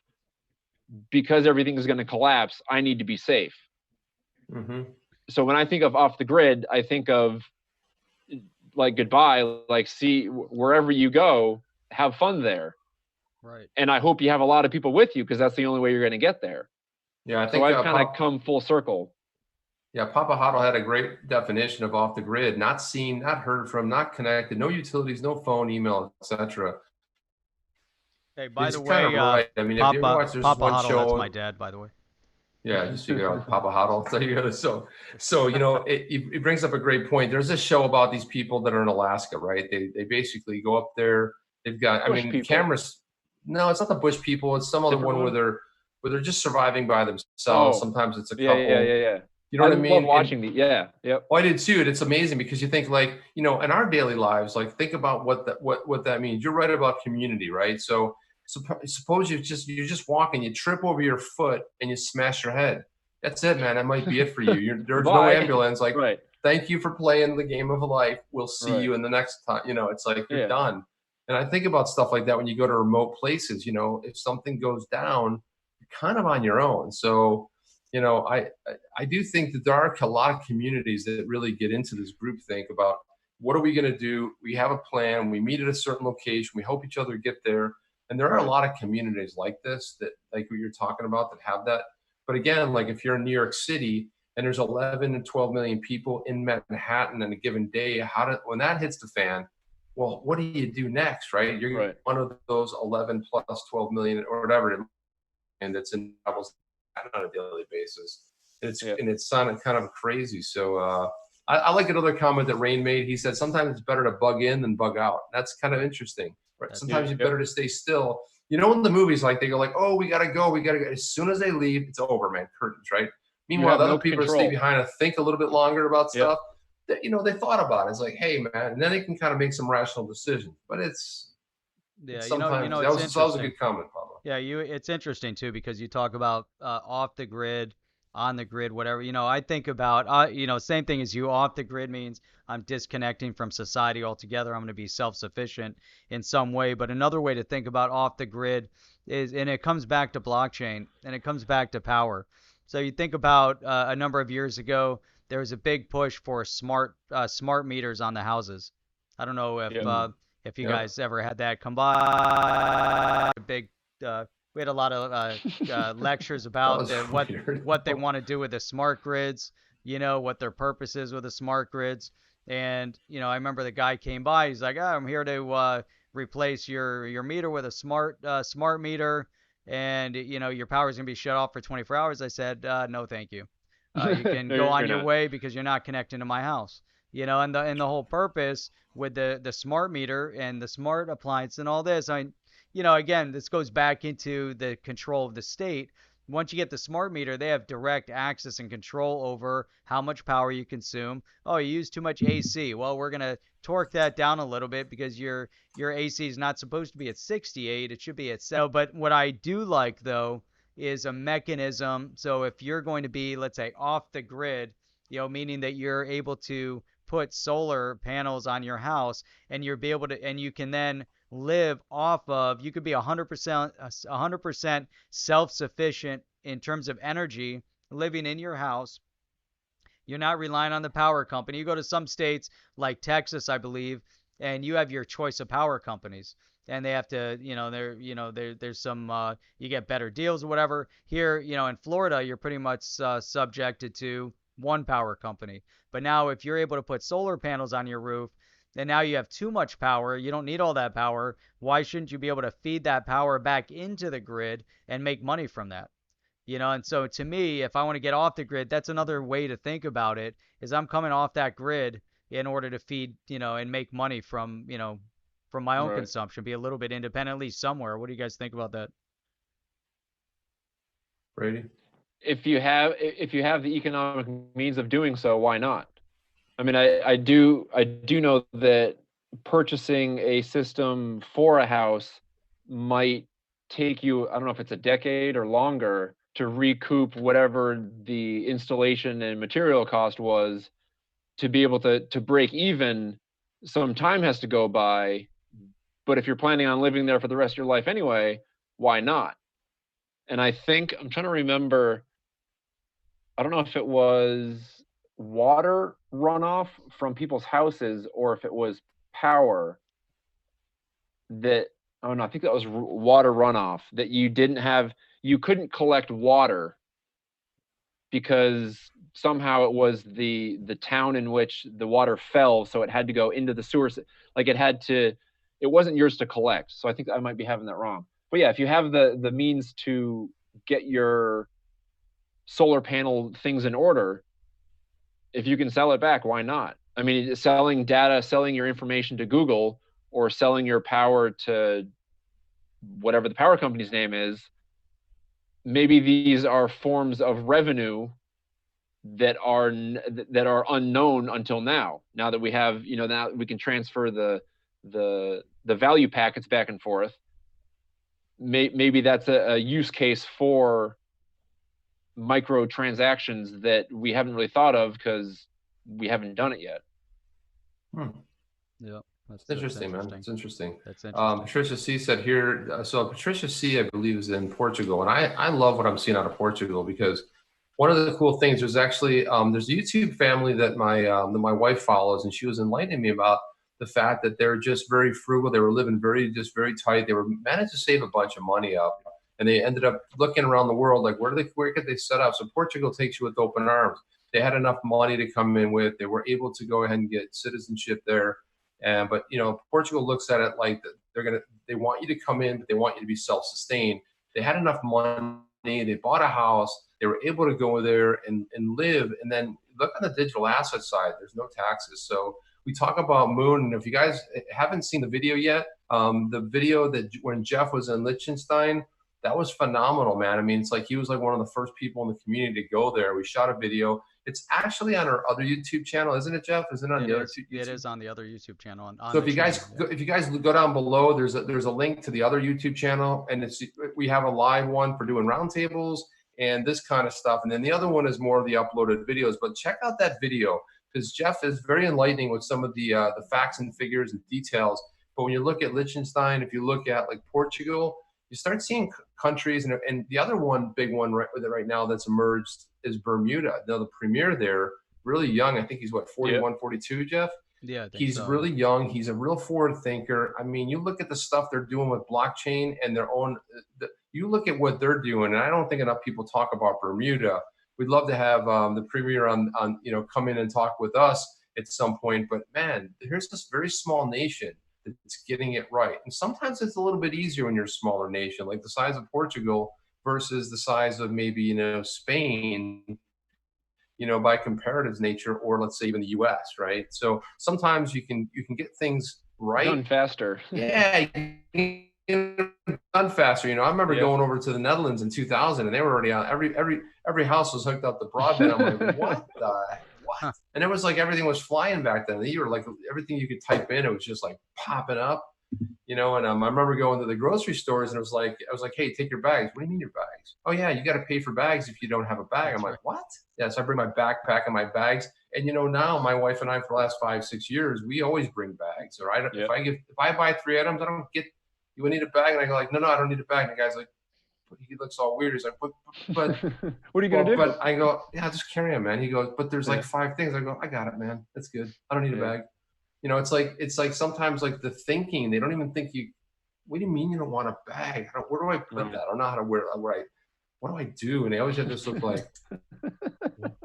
because everything is going to collapse, I need to be safe. Mm-hmm. So when I think of off the grid, I think of like goodbye, like, see, wherever you go, have fun there. Right. And I hope you have a lot of people with you, because that's the only way you're going to get there. Yeah, I think so I've kind of come full circle. Yeah, Papa Huddle had a great definition of off the grid: not seen, not heard from, not connected, no utilities, no phone, email, etc. Hey, by It's the kind way, of right. I mean, if you ever watch, there's Papa one Huddle, show. that's my dad, by the way. Yeah, just figure out Papa Huddle. So it brings up a great point. There's a show about these people that are in Alaska, right? They basically go up there. They've got, Bush people. Cameras. No, it's not the Bush people. It's some other one where they're just surviving by themselves. Sometimes it's a couple. Yeah. You know what I mean? Love watching the. Yeah. Yep. Oh, I did too. It's amazing, because you think, like, in our daily lives, like, think about what that means. You're right about community, right? So suppose you're just walking, you trip over your foot and you smash your head. That's it, man. That might be it for you. There's no ambulance. Like, right. Thank you for playing the game of life. We'll see you in the next time. It's like you're done. And I think about stuff like that when you go to remote places. If something goes down, you're kind of on your own. So, I do think that there are a lot of communities that really get into this group think about, what are we going to do? We have a plan. We meet at a certain location. We hope each other get there. And there are a lot of communities like this, that, like what you're talking about, that have that. But again, like, if you're in New York City and there's 11 and 12 million people in Manhattan in a given day, when that hits the fan, well, what do you do next, right? You're one of those 11 plus 12 million or whatever, and it's in levels on a daily basis. And it's sounding kind of crazy. So I like another comment that Rain made. He said, sometimes it's better to bug in than bug out. That's kind of interesting, right? Sometimes it's better to stay still. In the movies, like, they go like, oh, we got to go. As soon as they leave, it's over, man. Curtains, right? Meanwhile, the other people that stay behind and think a little bit longer about stuff, that, they thought about it. It's like, hey, man, and then they can kind of make some rational decisions. But it's sometimes that was a good comment, Pablo. Yeah, it's interesting too, because you talk about off the grid on the grid, whatever. I think about, same thing as you. Off the grid means I'm disconnecting from society altogether. I'm going to be self-sufficient in some way. But another way to think about off the grid is, and it comes back to blockchain and it comes back to power. So you think about a number of years ago, there was a big push for smart meters on the houses. I don't know if you Yep. guys ever had that come by. A big we had a lot of lectures That about was weird. what they want to do with the smart grids, what their purpose is with the smart grids. And I remember the guy came by. He's like, I'm here to replace your meter with a smart meter, and your power's gonna be shut off for 24 hours. I said, no, thank you. You can No, go on you're your not. way because you're not connecting to my house. And the whole purpose with the smart meter and the smart appliance and all this, again, this goes back into the control of the state. Once you get the smart meter, they have direct access and control over how much power you consume. Oh, you use too much AC. Well, we're going to torque that down a little bit because your AC is not supposed to be at 68. It should be at 7. But what I do like, though, is a mechanism. So if you're going to be, let's say, off the grid, meaning that you're able to put solar panels on your house, and you can then live off of, you could be 100% self-sufficient in terms of energy living in your house. You're not relying on the power company. You go to some states like Texas, I believe, and you have your choice of power companies, and they have to, there's some, you get better deals or whatever. Here, in Florida, you're pretty much subjected to one power company. But now if you're able to put solar panels on your roof, and now you have too much power, you don't need all that power. Why shouldn't you be able to feed that power back into the grid and make money from that? And so to me, if I want to get off the grid, that's another way to think about it, is I'm coming off that grid in order to feed, and make money from my own Right. consumption, be a little bit independent, at least somewhere. What do you guys think about that? Brady? If you have the economic means of doing so, why not? I mean, I do know that purchasing a system for a house might take you, I don't know if it's a decade or longer, to recoup whatever the installation and material cost was. To be able to break even, some time has to go by. But if you're planning on living there for the rest of your life anyway, why not? And I think, I'm trying to remember, I don't know if it was water runoff from people's houses or if it was power that, oh no, I think that was water runoff, that you couldn't collect water because somehow it was the town in which the water fell, so it had to go into the sewers. Like it wasn't yours to collect. So I think I might be having that wrong. But yeah, if you have the means to get your solar panel things in order, if you can sell it back, why not? I mean, selling data, selling your information to Google, or selling your power to whatever the power company's name is, maybe these are forms of revenue that are unknown until now. Now that we have, now we can transfer the value packets back and forth. Maybe that's a use case for microtransactions that we haven't really thought of because we haven't done it yet. Yeah, It's interesting, man. It's interesting. That's interesting. Patricia C said here, so Patricia C, I believe, is in Portugal. And I love what I'm seeing out of Portugal, because one of the cool things, there's actually, there's a YouTube family that my wife follows, and she was enlightening me about the fact that they're just very frugal. They were living very tight. They were managed to save a bunch of money up, and they ended up looking around the world, like where could they set up? So Portugal takes you with open arms. They had enough money to come in with. They were able to go ahead and get citizenship there. But Portugal looks at it like they want you to come in, but they want you to be self-sustained. They had enough money. They bought a house. They were able to go there and live. And then look on the digital asset side. There's no taxes. So we talk about Moon. And if you guys haven't seen the video yet, the video that when Jeff was in Liechtenstein, that was phenomenal, man. I mean, it's like he was like one of the first people in the community to go there. We shot a video. It's actually on our other YouTube channel, isn't it, Jeff? Isn't it on the other YouTube? It is on the other YouTube channel. So if you guys go down below, there's a link to the other YouTube channel, and we have a live one for doing roundtables, and this kind of stuff. And then the other one is more of the uploaded videos. But check out that video, because Jeff is very enlightening with some of the facts and figures and details. But when you look at Liechtenstein, if you look at like Portugal, you start seeing countries, and the other one, big one right now that's emerged is Bermuda. Now the premier there, really young. I think he's what, 41, 42, Jeff? Yeah, I think He's so, really young. He's a real forward thinker. I mean, you look at the stuff they're doing with blockchain and their own, you look at what they're doing, and I don't think enough people talk about Bermuda. We'd love to have the premier on, come in and talk with us at some point. But man, here's this very small nation that's getting it right. And sometimes it's a little bit easier when you're a smaller nation, like the size of Portugal versus the size of maybe, Spain, by comparative nature, or let's say even the US, right? So sometimes you can get things right. Done faster. Yeah, done faster. I remember going over to the Netherlands in 2000, and they were already on. Every house was hooked up to broadband. I'm like, what? And it was like everything was flying back then. You were like, everything you could type in, it was just like popping up. And I remember going to the grocery stores, and I was like, hey, take your bags. What do you mean your bags? Oh yeah, you got to pay for bags if you don't have a bag. I'm like, what? Yeah, so I bring my backpack and my bags. And now my wife and I, for the last 5-6 years, we always bring bags. All right. If I buy 3 items, I don't get, you need a bag? And I go like, no, I don't need a bag. And the guy's like, he looks all weird. He's like, but what are you gonna do? But I go, yeah, just carry them, man. He goes, but there's like 5 things. I go, I got it, man. That's good. I don't need a bag. It's like sometimes like the thinking, they don't even think what do you mean you don't want a bag? Where do I put that? I don't know how to wear it. What do I do? And they always have this look like,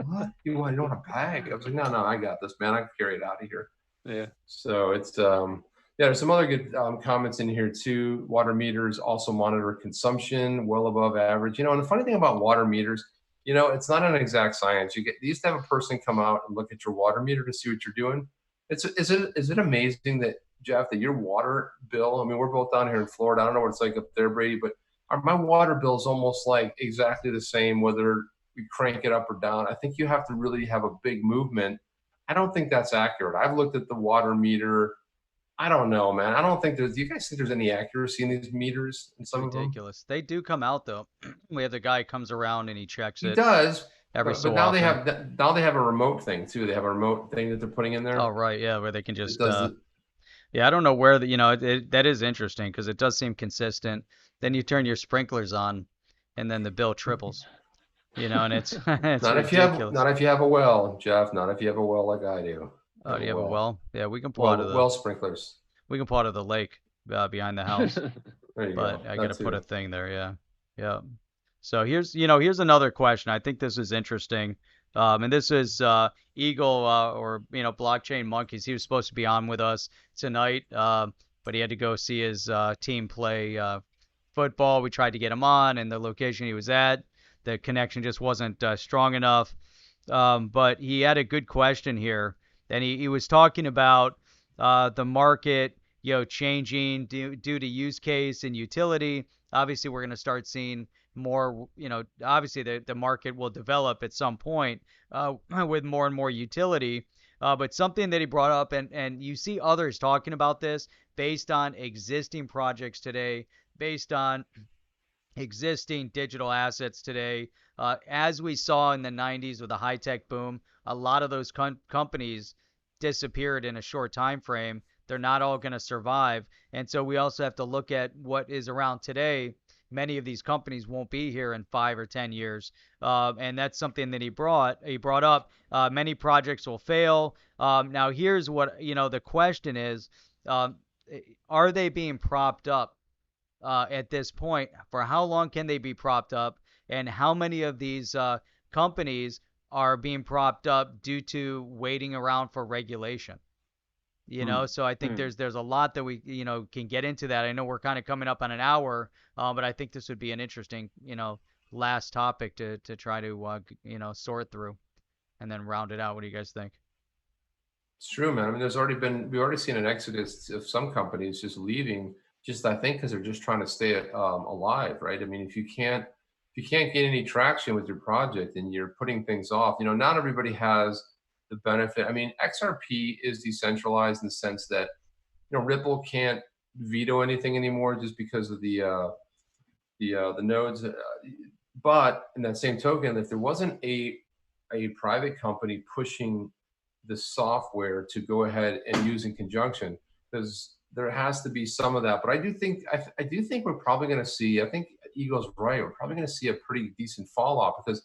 what? You don't want a bag? I was like, no, I got this, man. I can carry it out of here. Yeah. So it's, there's some other good comments in here too. Water meters also monitor consumption well above average. And the funny thing about water meters, it's not an exact science. You used to have a person come out and look at your water meter to see what you're doing. Is it amazing that, Jeff, that your water bill, I mean, we're both down here in Florida. I don't know what it's like up there, Brady, but my water bill is almost like exactly the same, whether we crank it up or down. I think you have to really have a big movement. I don't think that's accurate. I've looked at the water meter. I don't know, man. I don't think do you guys think there's any accuracy in these meters? In some ridiculous. They do come out though. We have the guy comes around and he checks it. He does. But now they have a remote thing too. They have a remote thing that they're putting in there. Oh right, yeah, where they can just yeah, I don't know where that is interesting because it does seem consistent. Then you turn your sprinklers on, and then the bill triples. And it's not ridiculous. Not if you have a well, Jeff. Not if you have a well like I do. Oh, do you have a well? Yeah, we can pull out of the well sprinklers. We can pull out of the lake behind the house. There you but go. I got to put a thing there. Yeah. So here's another question. I think this is interesting. And this is Eagle or Blockchain Monkeyz. He was supposed to be on with us tonight, but he had to go see his team play football. We tried to get him on, and the location he was at, the connection just wasn't strong enough. But he had a good question here, and he was talking about the market, changing due to use case and utility. Obviously, we're going to start seeing more, obviously the market will develop at some point with more and more utility. But something that he brought up, and you see others talking about this based on existing projects today, based on existing digital assets today. As we saw in the 90s with the high-tech boom, a lot of those companies disappeared in a short time frame. They're not all going to survive. And so we also have to look at what is around today. Many of these companies won't be here in 5 or 10 years. And that's something that he brought up. Many projects will fail. Now, here's what, the question is, are they being propped up at this point? For how long can they be propped up? And how many of these companies are being propped up due to waiting around for regulation? So I think there's a lot that we can get into that. I know we're kind of coming up on an hour, but I think this would be an interesting last topic to try to sort through and then round it out. What do you guys think? It's true, man. I mean, we've already seen an exodus of some companies just leaving, I think because they're just trying to stay alive, right? I mean, if you can't get any traction with your project and you're putting things off, not everybody has the benefit. I mean, XRP is decentralized in the sense that, Ripple can't veto anything anymore just because of the nodes. But in that same token, if there wasn't a private company pushing the software to go ahead and use in conjunction, because there has to be some of that. But I do think we're probably going to see. I think Eagle's right. We're probably going to see a pretty decent fall off because,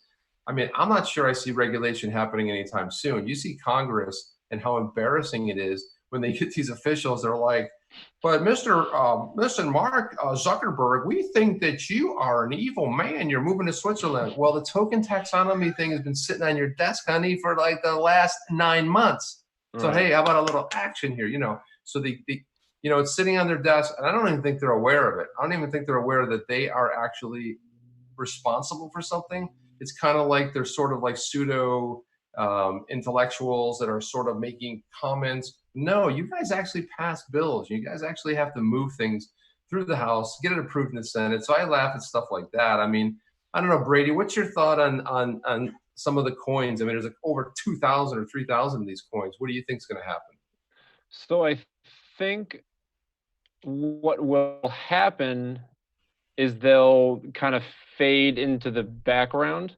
I mean, I'm not sure I see regulation happening anytime soon. You see Congress and how embarrassing it is when they get these officials. They're like, but Mr. Mark Zuckerberg, we think that you are an evil man. You're moving to Switzerland. Well, the token taxonomy thing has been sitting on your desk, honey, for like the last 9 months. So, hey, how about a little action here? So it's sitting on their desk, and I don't even think they're aware of it. I don't even think they're aware that they are actually responsible for something. It's kind of like they're sort of like pseudo intellectuals that are sort of making comments. No, you guys actually pass bills. You guys actually have to move things through the House, get it approved in the Senate. So I laugh at stuff like that. I mean, I don't know, Brady, what's your thought on some of the coins? I mean, there's like over 2,000 or 3,000 of these coins. What do you think is going to happen? So I think what will happen is they'll kind of fade into the background,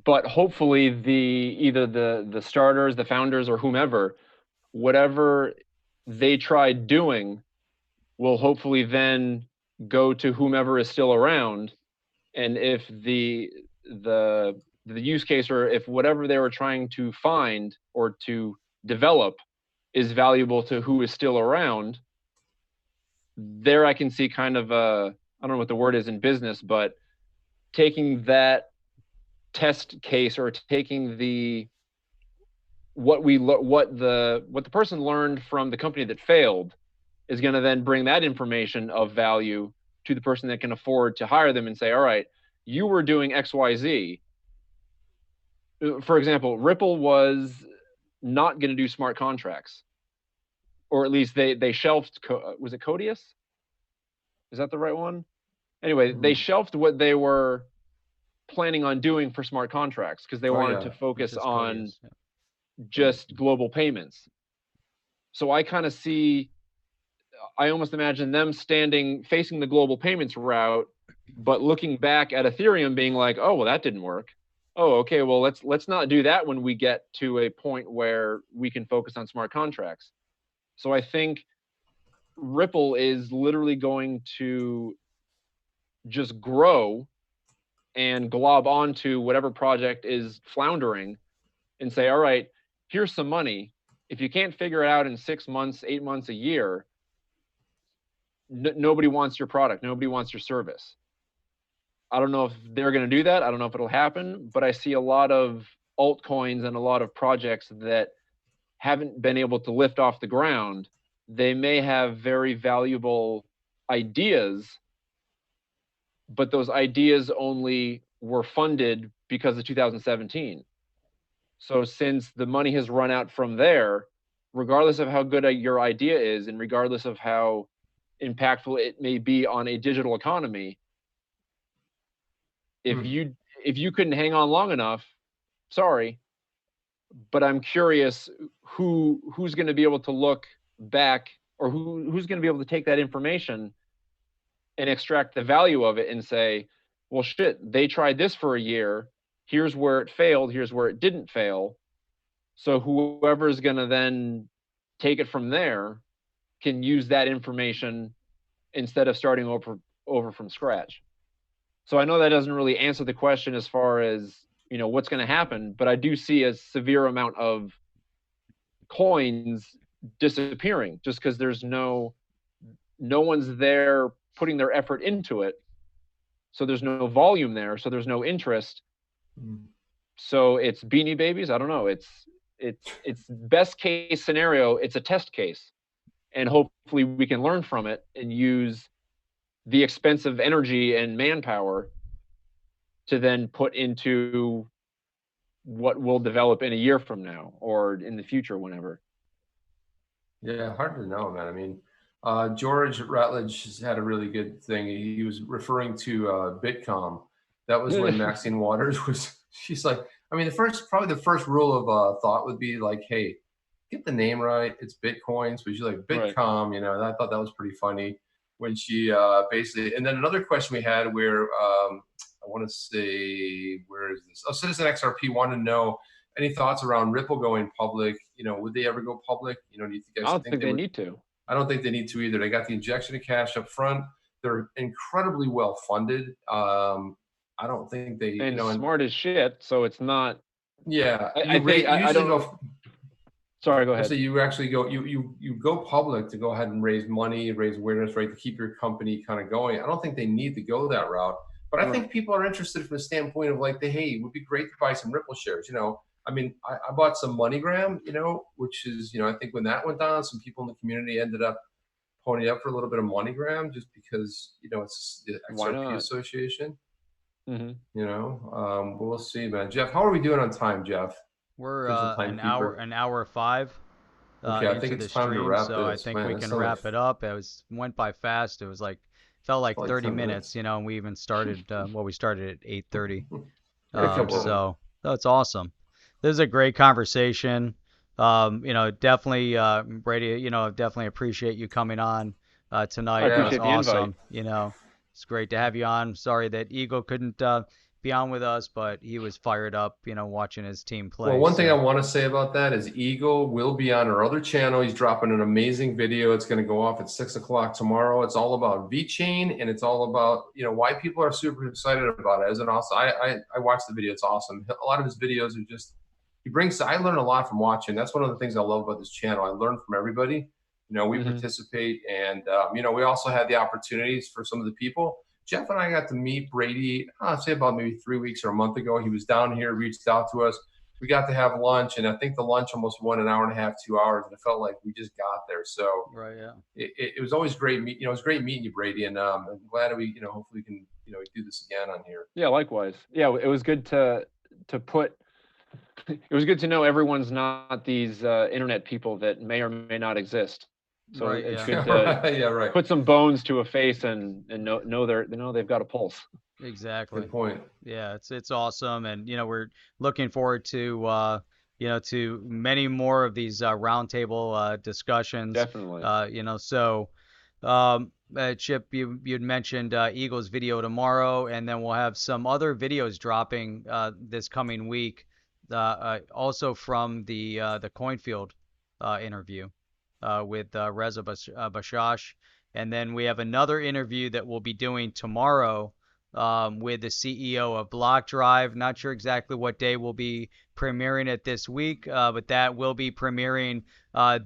but hopefully either the starters, the founders, or whomever, whatever they tried doing will hopefully then go to whomever is still around. And if the use case, or if whatever they were trying to find or to develop is valuable to who is still around, there I can see kind of I don't know what the word is in business, but taking that test case, or taking what the person learned from the company that failed is going to then bring that information of value to the person that can afford to hire them and say, all right, you were doing XYZ. For example, Ripple was not going to do smart contracts, or at least they shelved. Was it Codius? Is that the right one? Anyway, they shelved what they were planning on doing for smart contracts because they wanted to focus on just global payments. So I kind of I almost imagine them facing the global payments route, but looking back at Ethereum being like, oh, well, that didn't work. Oh, okay, well, let's not do that when we get to a point where we can focus on smart contracts. So I think Ripple is literally going to just grow and glob onto whatever project is floundering and say, all right, here's some money. If you can't figure it out in 6 months, 8 months, a year, nobody wants your product. Nobody wants your service. I don't know if they're going to do that. I don't know if it'll happen, but I see a lot of altcoins and a lot of projects that haven't been able to lift off the ground. They may have very valuable ideas, but those ideas only were funded because of 2017. So since the money has run out from there, regardless of how good your idea is, and regardless of how impactful it may be on a digital economy, if you couldn't hang on long enough, sorry, but I'm curious who's going to be able to look back, or who's going to be able to take that information and extract the value of it and say, well, shit, they tried this for a year. Here's where it failed. Here's where it didn't fail. So whoever is going to then take it from there can use that information instead of starting over from scratch. So I know that doesn't really answer the question as far as, what's going to happen, but I do see a severe amount of coins disappearing just because there's no one's there putting their effort into it. So there's no volume there. So there's no interest. So it's Beanie Babies. I don't know. It's best case scenario. It's a test case, and hopefully we can learn from it and use the expensive energy and manpower to then put into what will develop in a year from now or in the future, whenever. Yeah, hard to know, man. I mean, George Rutledge had a really good thing. He was referring to Bitcom. That was when Maxine Waters she's like, I mean, probably the first rule of thought would be like, hey, get the name right. It's Bitcoins, but you like Bitcom, I thought that was pretty funny when she basically, and then another question we had where I want to say, where is this? Oh, Citizen XRP wanted to know any thoughts around Ripple going public. Would they ever go public? Do you guys I don't think they would? need to. I don't think they need to either. They got the injection of cash up front. They're incredibly well funded. I don't think they, and smart as shit. So it's not. Yeah, I think I don't go. Sorry, go ahead. So you actually go, you go public to go ahead and raise money, raise awareness, right, to keep your company kind of going. I don't think they need to go that route, but I think people are interested from the standpoint of like, hey, it would be great to buy some Ripple shares. I mean, I bought some MoneyGram, which is, I think when that went down, some people in the community ended up ponying up for a little bit of MoneyGram just because, it's the XRP Association. We'll see, man. Jeff, how are we doing on time, Jeff? We're an hour 5 okay, I think into it's the time to stream, wrap so this. I think we can wrap it up. It went by fast. It was felt like 30 minutes, and we even started we started at 8:30. So that's awesome. This is a great conversation. Definitely Brady, definitely appreciate you coming on tonight. I appreciate the awesome. invite. It's great to have you on. Sorry that Eagle couldn't be on with us, but he was fired up, watching his team play. Well, one thing I want to say about that is Eagle will be on our other channel. He's dropping an amazing video. It's going to go off at 6 o'clock tomorrow. It's all about VeChain, and it's all about, why people are super excited about it. I watched the video. It's awesome. A lot of his videos are just, I learn a lot from watching. That's one of the things I love about this channel. I learn from everybody. We participate, and we also had the opportunities for some of the people. Jeff and I got to meet Brady, I'd say about maybe 3 weeks or a month ago. He was down here, reached out to us. We got to have lunch, and I think the lunch almost went an hour and a half, 2 hours, and it felt like we just got there. So right, yeah, it was always great. It was great meeting you, Brady, and I'm glad that we, hopefully we can, do this again on here. Yeah, likewise. Yeah, it was good to put. It was good to know everyone's not these internet people that may or may not exist. So right, it's good to put some bones to a face and know they've got a pulse. Exactly. Good point. Yeah, it's awesome, and we're looking forward to to many more of these roundtable discussions. Definitely. So Chip, you'd mentioned Eagle's video tomorrow, and then we'll have some other videos dropping this coming week, also from the Coinfield interview with Reza Bashash. And then we have another interview that we'll be doing tomorrow with the CEO of BlockDrive. Not sure exactly what day we'll be premiering it this week, but that will be premiering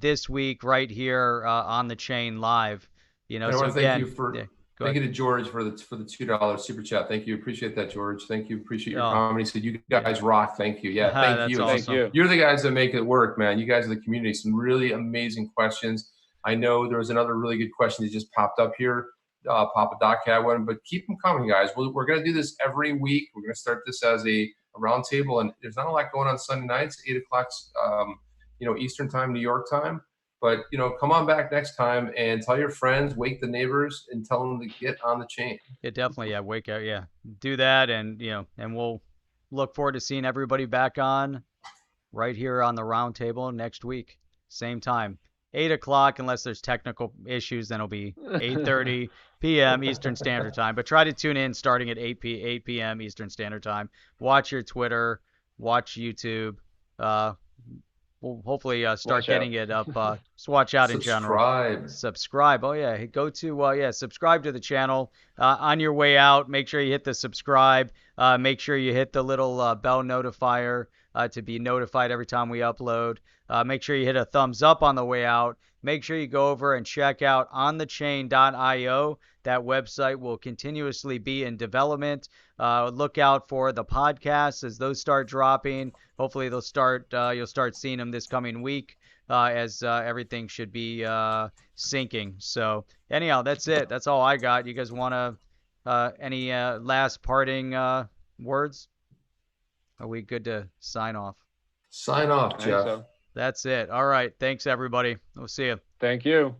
this week right here on the chain live. I want to thank you thank you to George for the $2 super chat. Thank you. Appreciate that, George. Thank you. Appreciate your comment. He said, you guys rock. Thank you. Yeah, thank you. Awesome. Thank you. You're the guys that make it work, man. You guys are the community. Some really amazing questions. I know there was another really good question that just popped up here. Papa Doc had one, but keep them coming, guys. We're going to do this every week. We're going to start this as a roundtable, and there's not a lot going on Sunday nights, 8 o'clock, Eastern time, New York time. But, come on back next time and tell your friends, wake the neighbors, and tell them to get on the chain. Yeah, definitely. Yeah, wake up. Yeah, do that, and and we'll look forward to seeing everybody back on right here on the roundtable next week, same time, 8 o'clock, unless there's technical issues. Then it'll be 8:30 p.m. Eastern Standard Time. But try to tune in starting at 8 p.m. Eastern Standard Time. Watch your Twitter, watch YouTube. We'll hopefully start getting it up. Just watch out in general. Subscribe. Oh yeah, go to subscribe to the channel. On your way out, make sure you hit the subscribe. Make sure you hit the little bell notifier to be notified every time we upload. Make sure you hit a thumbs up on the way out. Make sure you go over and check out onthechain.io. That website will continuously be in development. Look out for the podcasts as those start dropping. Hopefully you'll start seeing them this coming week as everything should be syncing. So anyhow, that's it. That's all I got. You guys want to any last parting words? Are we good to sign off? Sign off, Jeff. That's it. All right. Thanks, everybody. We'll see you. Thank you.